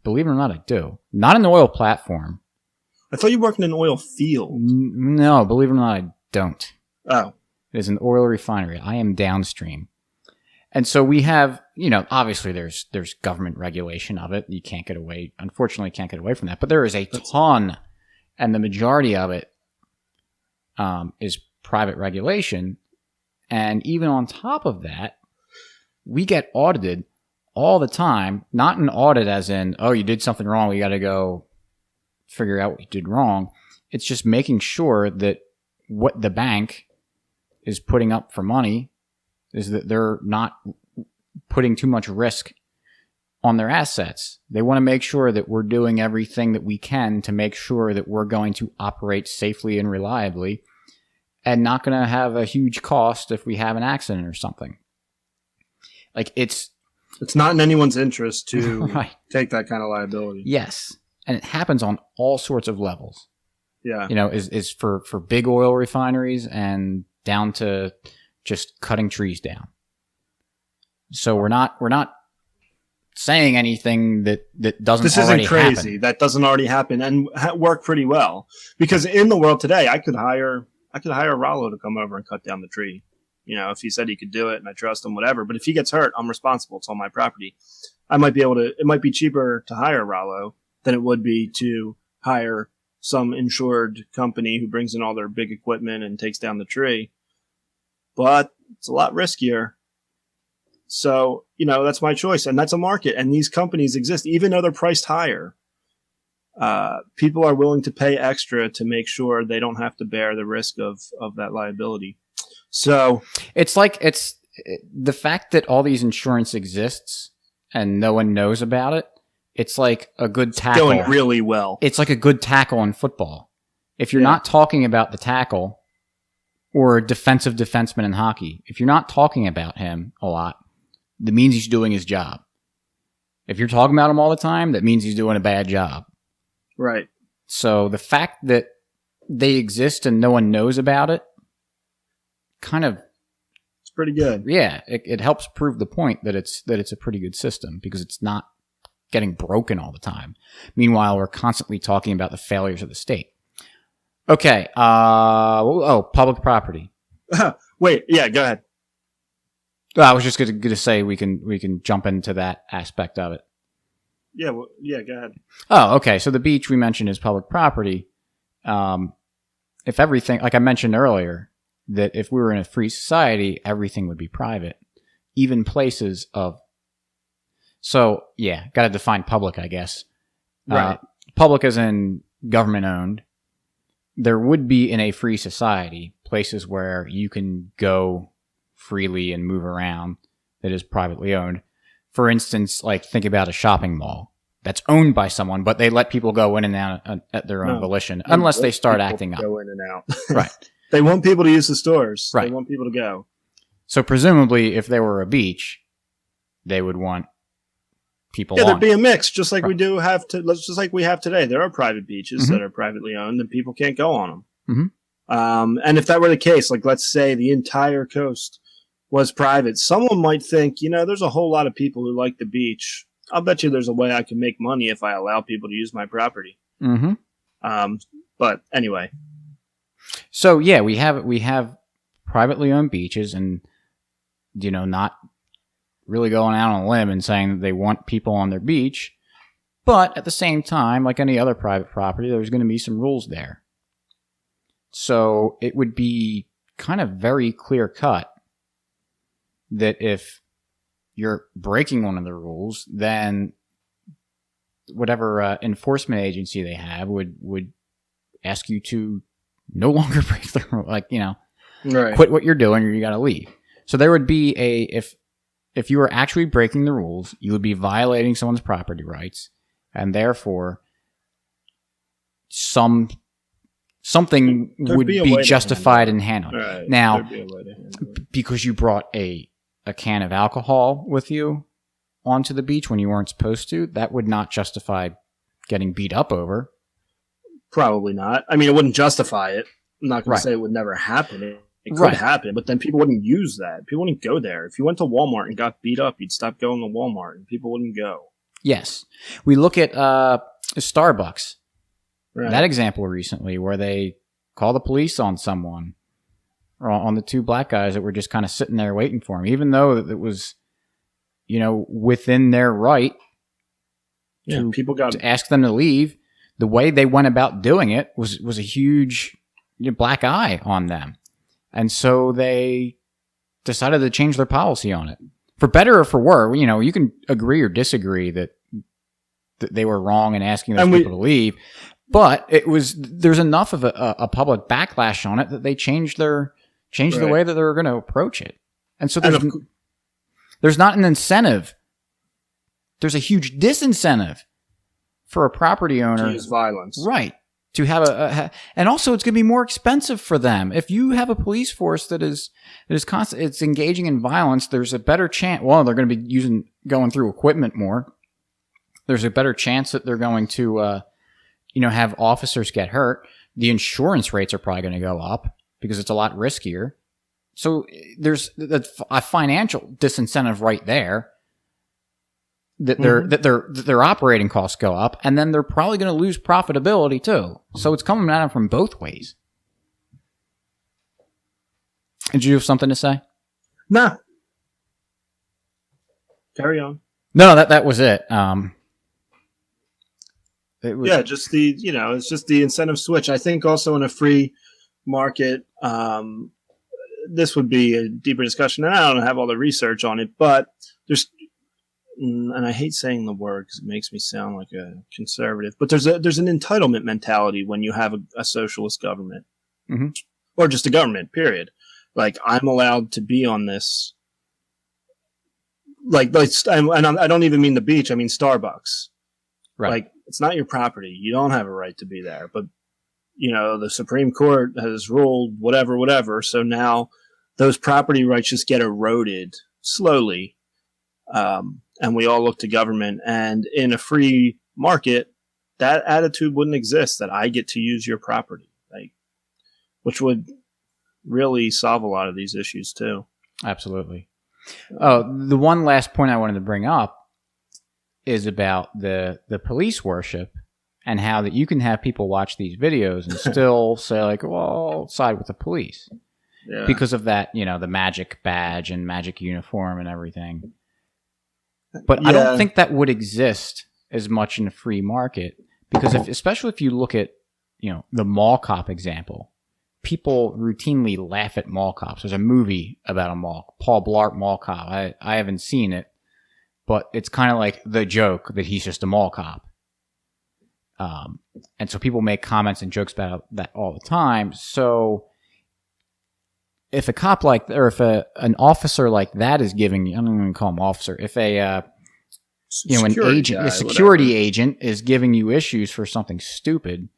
Believe it or not, I do. Not an oil platform. I thought you worked in an oil field. No, believe it or not, I don't. Oh. It is an oil refinery. I am downstream. And so we have, obviously there's government regulation of it. You can't get away, unfortunately can't get away from that. But there is a ton, and the majority of it is private regulation. And even on top of that, we get audited all the time. Not an audit as in, oh, you did something wrong, we got to go figure out what you did wrong. It's just making sure that what the bank is putting up for money is that they're not putting too much risk on their assets. They want to make sure that we're doing everything that we can to make sure that we're going to operate safely and reliably and not going to have a huge cost if we have an accident or something. Like it's not in anyone's interest to take that kind of liability. Yes. And it happens on all sorts of levels. Yeah. Is for big oil refineries and down to just cutting trees down. So we're not saying anything that doesn't already happen. This isn't crazy. That doesn't already happen and work pretty well. Because in the world today, I could hire Rollo to come over and cut down the tree. If he said he could do it and I trust him, whatever. But if he gets hurt, I'm responsible. It's on my property. It might be cheaper to hire Rollo than it would be to hire some insured company who brings in all their big equipment and takes down the tree. But it's a lot riskier. So, that's my choice. And that's a market. And these companies exist, even though they're priced higher. People are willing to pay extra to make sure they don't have to bear the risk of that liability. So it's the fact that all these insurance exists and no one knows about it, it's like a good tackle. Going really well. It's like a good tackle in football. If you're not talking about the tackle or a defensive defenseman in hockey, if you're not talking about him a lot, that means he's doing his job. If you're talking about him all the time, that means he's doing a bad job. Right. So the fact that they exist and no one knows about it, kind of, it's pretty good. Yeah, it helps prove the point that it's a pretty good system because it's not getting broken all the time. Meanwhile, we're constantly talking about the failures of the state. Okay. Public property. Wait. Yeah. Go ahead. I was just going to say we can jump into that aspect of it. Yeah. Well, yeah. Go ahead. Oh, okay. So the beach we mentioned is public property. If everything, like I mentioned earlier, that if we were in a free society, everything would be private, even places of. So yeah, got to define public, I guess. Right. Public as in government owned. There would be in a free society places where you can go freely and move around that is privately owned. For instance, like think about a shopping mall that's owned by someone, but they let people go in and out at their own volition, unless they start acting up. Go in and out. Right. They want people to use the stores. Right. They want people to go. So presumably, if there were a beach, they would want people. Yeah, on there'd be a mix, just like Right. we do have to. Just like we have today. There are private beaches that are privately owned, and people can't go on them. And if that were the case, like let's say the entire coast was private, someone might think, there's a whole lot of people who like the beach. I'll bet you there's a way I can make money if I allow people to use my property. But anyway. So yeah, we have privately owned beaches, and not really going out on a limb and saying that they want people on their beach, but at the same time, like any other private property, there's going to be some rules there. So it would be kind of very clear cut that if you're breaking one of the rules, then whatever enforcement agency they have would ask you to no longer break the rule. Like, Right. quit what you're doing or you got to leave. So there would be if you were actually breaking the rules, you would be violating someone's property rights, and therefore something would be justified and handled. Right. Now, There'd be a way to handle it. because you brought a can of alcohol with you onto the beach when you weren't supposed to, that would not justify getting beat up over. Probably not. I mean, it wouldn't justify it. I'm not going Right. to say it would never happen. It could Right. happen, but then people wouldn't use that. People wouldn't go there. If you went to Walmart and got beat up, you'd stop going to Walmart, and people wouldn't go. Yes. We look at Starbucks. Right. That example recently where they call the police on someone, or on the two black guys that were just kind of sitting there waiting for him, even though it was, within their right people got to ask them to leave. The way they went about doing it was a huge black eye on them. And so they decided to change their policy on it. For better or for worse, you can agree or disagree that they were wrong in asking those people to leave. But there's enough of a public backlash on it that they changed the way that they were going to approach it. And so there's not an incentive. There's a huge disincentive for a property owner to use violence. Right. To have and also it's going to be more expensive for them. If you have a police force that is constant, it's engaging in violence, there's a better chance. Well, they're going to be going through equipment more. There's a better chance that they're going to, have officers get hurt. The insurance rates are probably going to go up because it's a lot riskier. So there's a financial disincentive right there. That their operating costs go up, and then they're probably going to lose profitability too. So it's coming at them from both ways. Did you have something to say? Nah. Carry on. No, that was it. Just it's just the incentive switch. I think also in a free market, this would be a deeper discussion, and I don't have all the research on it, but there's. And I hate saying the word because it makes me sound like a conservative, but there's an entitlement mentality when you have a socialist government, or just a government, period. Like, I'm allowed to be on this I don't even mean the beach. I mean Starbucks. Right. Like, it's not your property. You don't have a right to be there. But, the Supreme Court has ruled whatever. So now those property rights just get eroded slowly. And we all look to government. And in a free market, that attitude wouldn't exist, that I get to use your property, which would really solve a lot of these issues too. Absolutely. Oh, the one last point I wanted to bring up is about the police worship and how that you can have people watch these videos and still say like, well, I'll side with the police because of that, the magic badge and magic uniform and everything. But I don't think that would exist as much in a free market because especially if you look at, the mall cop example, people routinely laugh at mall cops. There's a movie about a Paul Blart Mall Cop. I haven't seen it, but it's kind of like the joke that he's just a mall cop. And so people make comments and jokes about that all the time. So if a cop if an officer like that is giving you, I don't even call him officer, if a security agent is giving you issues for something stupid,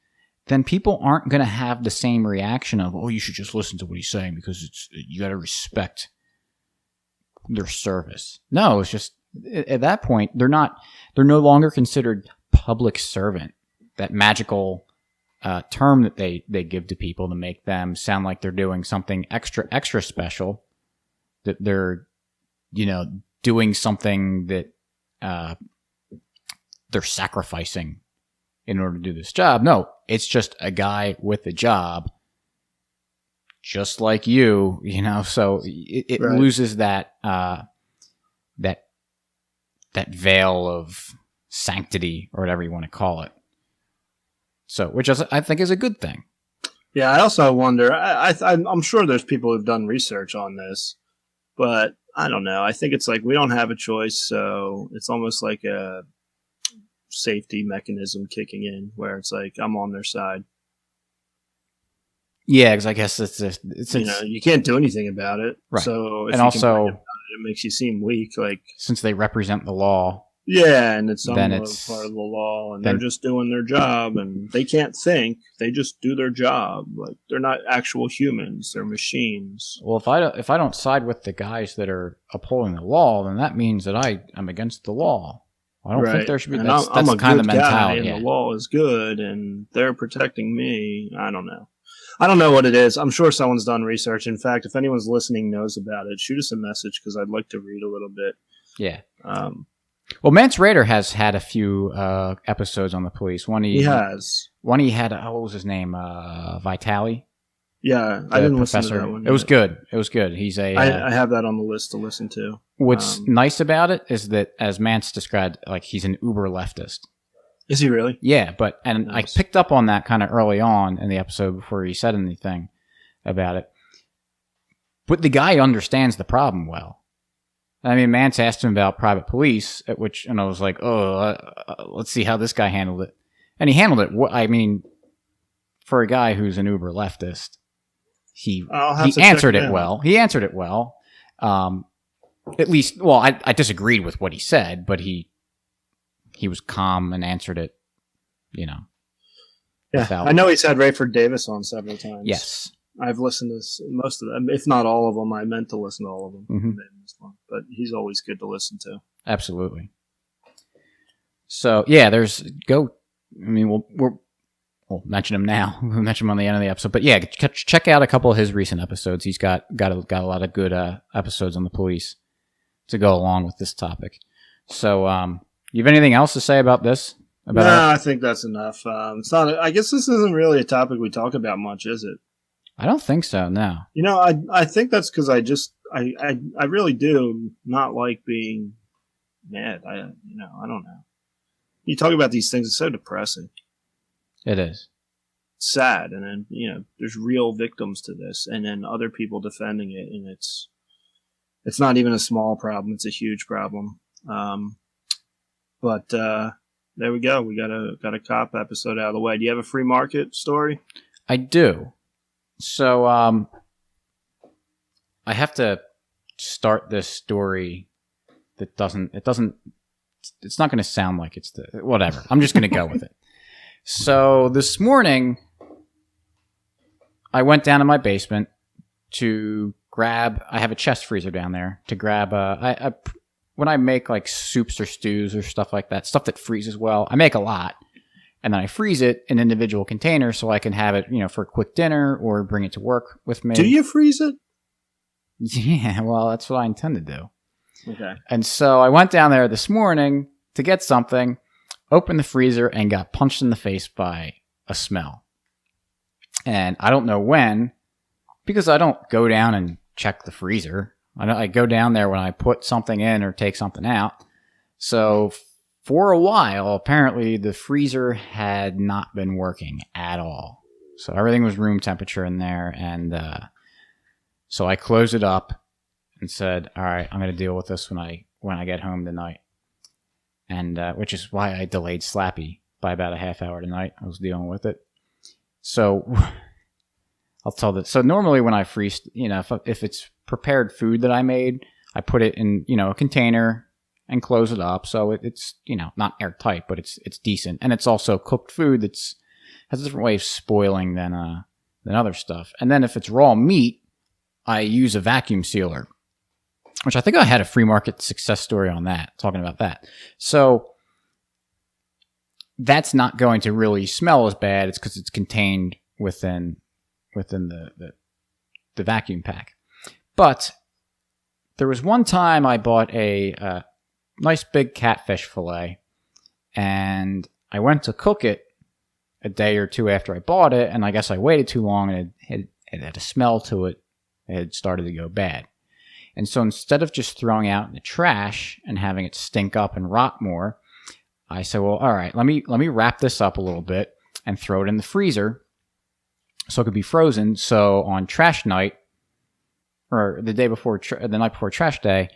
then people aren't going to have the same reaction of, oh, you should just listen to what he's saying because you got to respect their service. No, it's just at that point they're no longer considered public servant. That magical term that they give to people to make them sound like they're doing something extra special, that they're doing something that they're sacrificing in order to do this job. No, it's just a guy with a job just like you, so it right. loses that veil of sanctity or whatever you want to call it. So, which I think is a good thing. Yeah, I also wonder, I'm sure there's people who've done research on this, but I don't know. I think it's like we don't have a choice, so it's almost like a safety mechanism kicking in where it's like I'm on their side. Yeah, because I guess it's you can't do anything about it. Right. So if and also it makes you seem weak, like since they represent the law. Yeah, and it's part of the law, and they're just doing their job, and they can't think; they just do their job. Like they're not actual humans; they're machines. Well, if I don't side with the guys that are upholding the law, then that means that I am against the law. I don't think there should be. That's I'm kind of the mentality. And the law is good, and they're protecting me. I don't know. I don't know what it is. I'm sure someone's done research. In fact, if anyone's listening knows about it, shoot us a message because I'd like to read a little bit. Yeah. Well, Mance Rayder has had a few episodes on the police. He has. One he had, what was his name? Vitali? Yeah, I didn't listen to that one. It was good. It was good. He's I have that on the list to listen to. What's nice about it is that, as Mance described, like he's an uber leftist. Is he really? Yeah, nice. I picked up on that kind of early on in the episode before he said anything about it. But the guy understands the problem well. I mean, Mance asked him about private police, and I was like, let's see how this guy handled it. And he handled it. I mean, for a guy who's an uber leftist, he answered it well. He answered it well. At least, well, I disagreed with what he said, but he was calm and answered it, Yeah, I know he's had Rayford Davis on several times. Yes. I've listened to most of them, if not all of them. I meant to listen to all of them. Mm-hmm. But he's always good to listen to. Absolutely. So, yeah, we'll mention him now. We'll mention him on the end of the episode. But yeah, check out a couple of his recent episodes. He's got a lot of good episodes on the police to go along with this topic. So, you have anything else to say about this? I think that's enough. It's not. I guess this isn't really a topic we talk about much, is it? I don't think so. No. I think that's because I really do not like being mad. I don't know. You talk about these things; it's so depressing. It is. It's sad, and then there's real victims to this, and then other people defending it, and it's not even a small problem; it's a huge problem. But there we go. We got a cop episode out of the way. Do you have a free market story? I do. So I have to start this story that doesn't. It's not going to sound like it's the whatever. I'm just going to go with it. So this morning, I went down to my basement to grab. I have a chest freezer down there to grab. When I make like soups or stews or stuff like that, stuff that freezes well, I make a lot, and then I freeze it in individual containers so I can have it, for a quick dinner or bring it to work with me. Do you freeze it? Yeah, well, that's what I intend to do. Okay. And so I went down there this morning to get something, opened the freezer, and got punched in the face by a smell. And I don't know when, because I don't go down and check the freezer. I go down there when I put something in or take something out. So for a while, apparently the freezer had not been working at all. So everything was room temperature in there. And so I closed it up and said, all right, I'm going to deal with this when I get home tonight. And which is why I delayed Slappy by about a half hour tonight. I was dealing with it. So I'll tell this. So normally when I freeze, if it's prepared food that I made, I put it in, a container and close it up. So it's, not airtight, but it's decent. And it's also cooked food has a different way of spoiling than other stuff. And then if it's raw meat, I use a vacuum sealer, which I think I had a free market success story on that, talking about that. So that's not going to really smell as bad. It's because it's contained within the vacuum pack. But there was one time I bought a nice big catfish fillet, and I went to cook it a day or two after I bought it, and I guess I waited too long, and it had a smell to it. It had started to go bad. And so instead of just throwing out in the trash and having it stink up and rot more, I said, well, all right, let me wrap this up a little bit and throw it in the freezer so it could be frozen. So on trash night, or the night before trash day,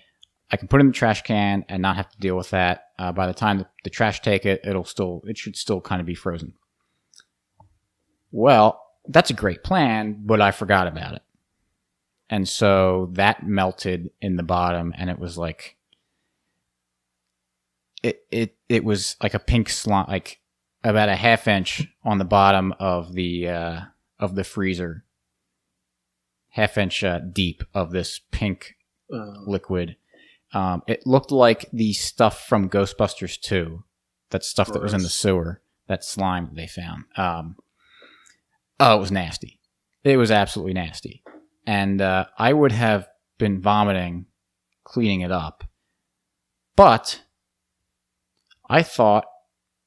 I can put it in the trash can and not have to deal with that. By the time the trash take it, it should still kind of be frozen. Well, that's a great plan, but I forgot about it. And so that melted in the bottom, and it was like it was like a pink slime, like about a half inch on the bottom of the freezer, half inch deep of this pink liquid. It looked like the stuff from Ghostbusters 2, that stuff that was in the sewer, that slime that they found. It was nasty. It was absolutely nasty. And I would have been vomiting cleaning it up. But I thought,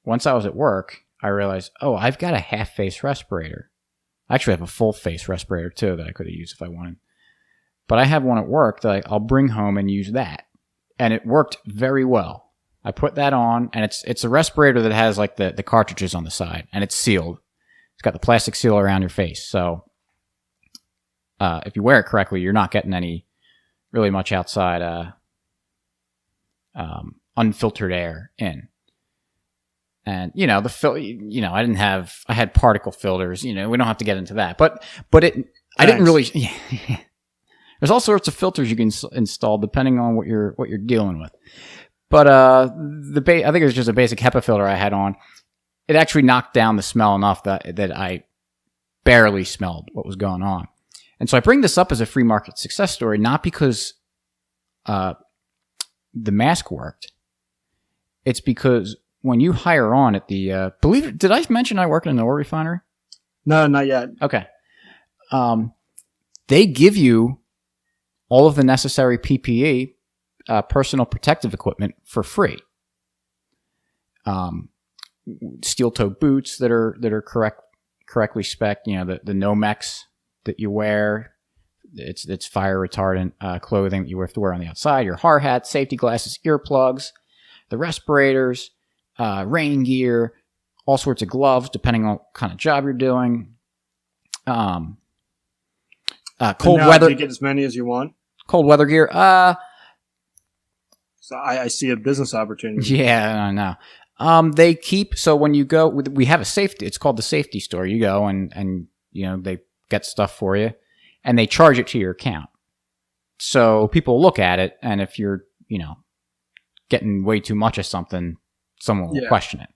once I was at work, I realized, I've got a half-face respirator. I actually have a full-face respirator, too, that I could have used if I wanted. But I have one at work that I'll bring home and use that. And it worked very well. I put that on, and it's a respirator that has like the cartridges on the side, and it's sealed. It's got the plastic seal around your face, so if you wear it correctly, you're not getting really much outside unfiltered air in. And I had particle filters. We don't have to get into that, but I didn't really. There's all sorts of filters you can install depending on what you're dealing with. But I think it was just a basic HEPA filter I had on. It actually knocked down the smell enough that I barely smelled what was going on. And so I bring this up as a free market success story, not because the mask worked. It's because when you hire on at the did I mention I work in an oil refinery? No, not yet. Okay. They give you all of the necessary PPE, personal protective equipment, for free. Steel-toe boots that are correctly spec'd. The Nomex that you wear, it's fire retardant clothing that you have to wear on the outside. Your hard hat, safety glasses, earplugs, the respirators, rain gear, all sorts of gloves depending on what kind of job you're doing. Cold weather. You get as many as you want. Cold weather gear. So I see a business opportunity. Yeah, I know. They keep, so when you go, we have a safety, it's called the safety store. You go and they get stuff for you and they charge it to your account. So people look at it, and if you're, getting way too much of something, someone will question it.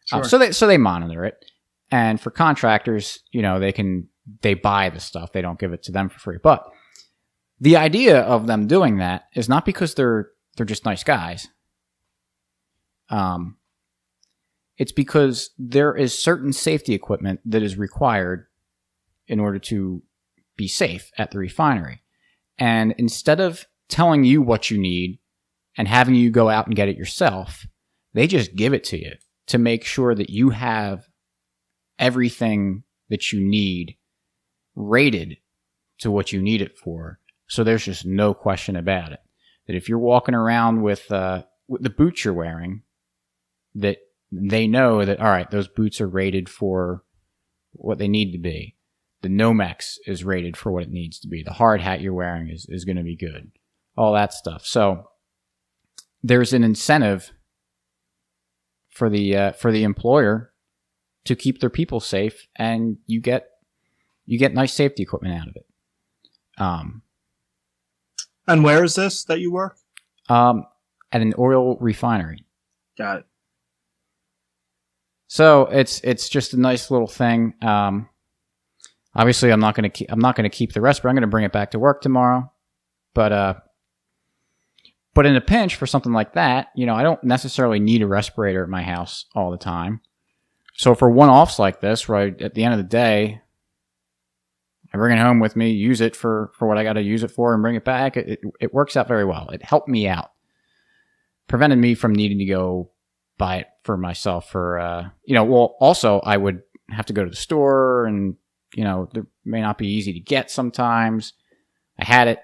Sure. So they monitor it. And for contractors, they buy the stuff. They don't give it to them for free. But the idea of them doing that is not because they're just nice guys. It's because there is certain safety equipment that is required in order to be safe at the refinery. And instead of telling you what you need and having you go out and get it yourself, they just give it to you to make sure that you have everything that you need rated to what you need it for. So there's just no question about it. That if you're walking around with the boots you're wearing, that they know that, all right, those boots are rated for what they need to be. The Nomex is rated for what it needs to be. The hard hat you're wearing is going to be good. All that stuff. So there's an incentive for the employer to keep their people safe, and you get nice safety equipment out of it. And where is this that you work? At an oil refinery. Got it. So it's just a nice little thing. Obviously, I'm not going to keep the respirator. I'm going to bring it back to work tomorrow. But in a pinch for something like that, I don't necessarily need a respirator at my house all the time. So for one-offs like this, right at the end of the day, I bring it home with me, use it for what I got to use it for, and bring it back. It works out very well. It helped me out, prevented me from needing to go buy it for myself. Also I would have to go to the store, and there may not be easy to get sometimes. I had it,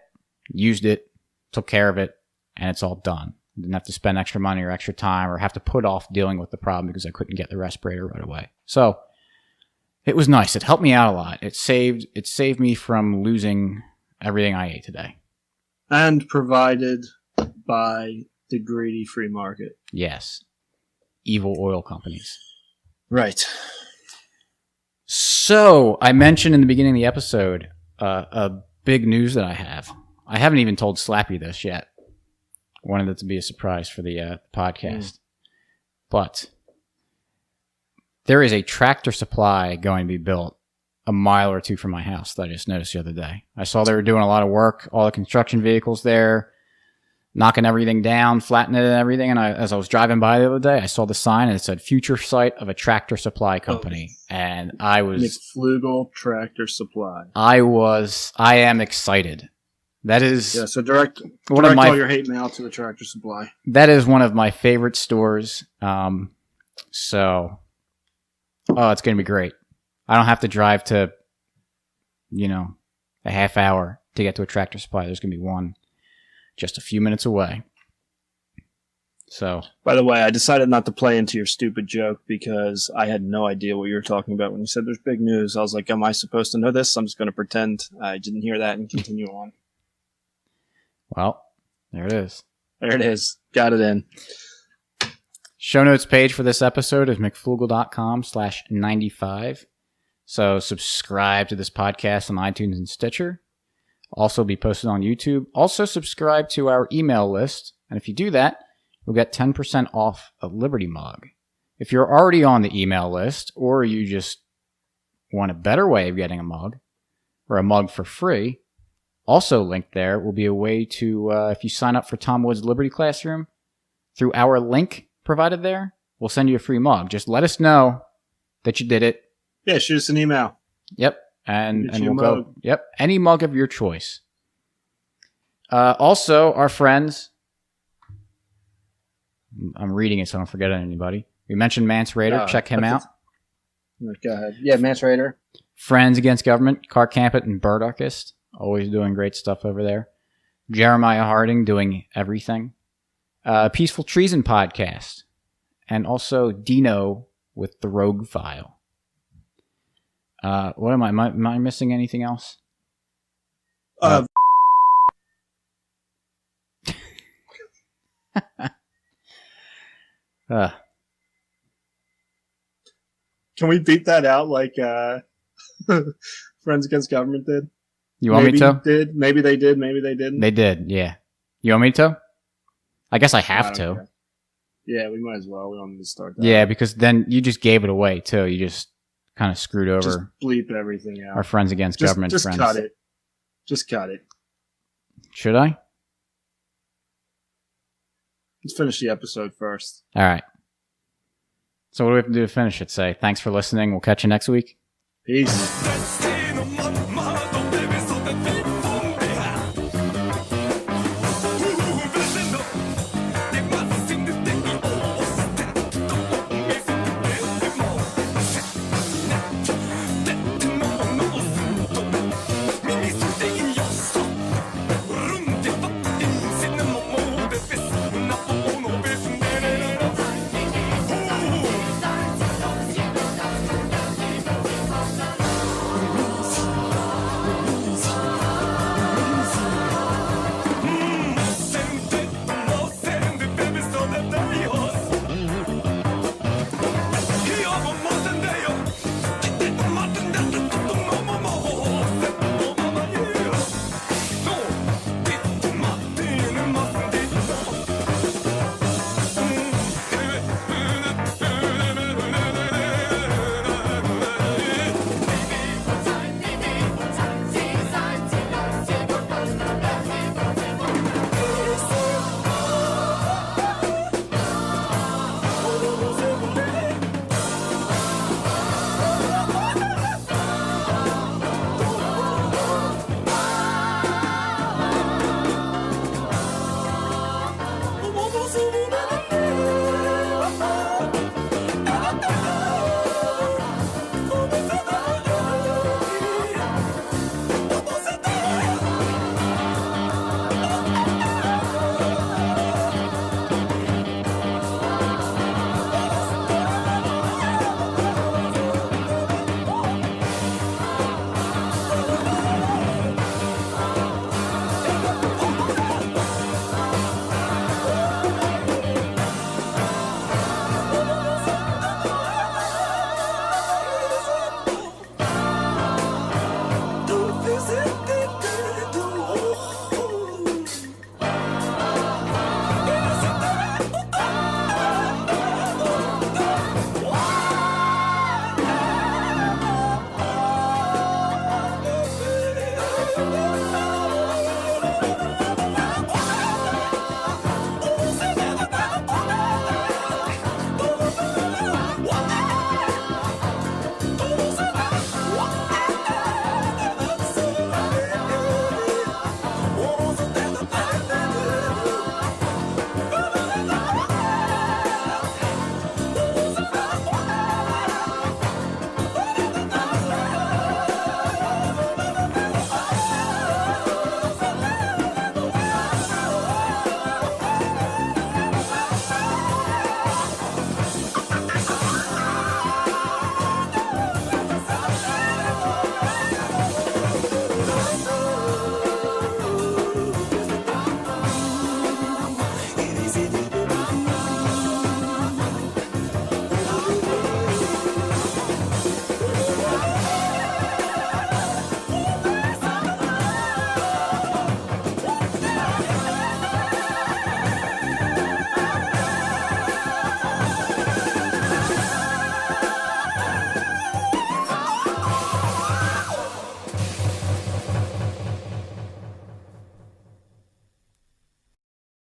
used it, took care of it, and it's all done. I didn't have to spend extra money or extra time or have to put off dealing with the problem because I couldn't get the respirator right away. So it was nice. It helped me out a lot. It saved me from losing everything I ate today. And provided by the greedy free market. Yes. Evil oil companies. Right. So I mentioned in the beginning of the episode a big news that I have. I haven't even told Slappy this yet. Wanted it to be a surprise for the podcast. But there is a Tractor Supply going to be built a mile or two from my house that I just noticed the other day. I saw they were doing a lot of work, all the construction vehicles there, knocking everything down, flattening it and everything. And as I was driving by the other day, I saw the sign and it said future site of a Tractor Supply company. And I was... McFlugel Tractor Supply. I am excited. That is... Yeah, so direct all your hate mail to the Tractor Supply. That is one of my favorite stores. It's going to be great. I don't have to drive to, a half hour to get to a Tractor Supply. There's going to be one just a few minutes away. So, by the way, I decided not to play into your stupid joke because I had no idea what you were talking about when you said there's big news. I was like, am I supposed to know this? I'm just going to pretend I didn't hear that and continue on. Well, there it is. There it is. Got it in. Show notes page for this episode is mcflugel.com/95. So subscribe to this podcast on iTunes and Stitcher. Also be posted on YouTube. Also subscribe to our email list. And if you do that, you'll get 10% off a Liberty mug. If you're already on the email list, or you just want a better way of getting a mug, or a mug for free, also linked there will be a way to, if you sign up for Tom Wood's Liberty Classroom, through our link provided there, we'll send you a free mug. Just let us know that you did it. Yeah, shoot us an email. Yep. And we'll go. Yep. Any mug of your choice. Also, our friends. I'm reading it so I don't forget anybody. We mentioned Mance Raider. Check him out. Go ahead. Yeah, Mance Raider. Friends Against Government. Car Campit and Birdarchist. Always doing great stuff over there. Jeremiah Harding doing everything. Peaceful Treason Podcast. And also Dino with The Rogue File. What am I missing anything else? Can we beat that out like Friends Against Government did? You want me to? Maybe they did. Maybe they didn't. They did, yeah. You want me to? I guess I have don't to. care. Yeah, we might as well. We don't need to start that. Yeah, because then you just gave it away too. You just kind of screwed over Just bleep everything out. our Friends Against Just, Government just friends. cut it. Just cut it. Should I? Let's finish the episode first. All right. So what do we have to do to finish it? Say thanks for listening. We'll catch you next week. Peace.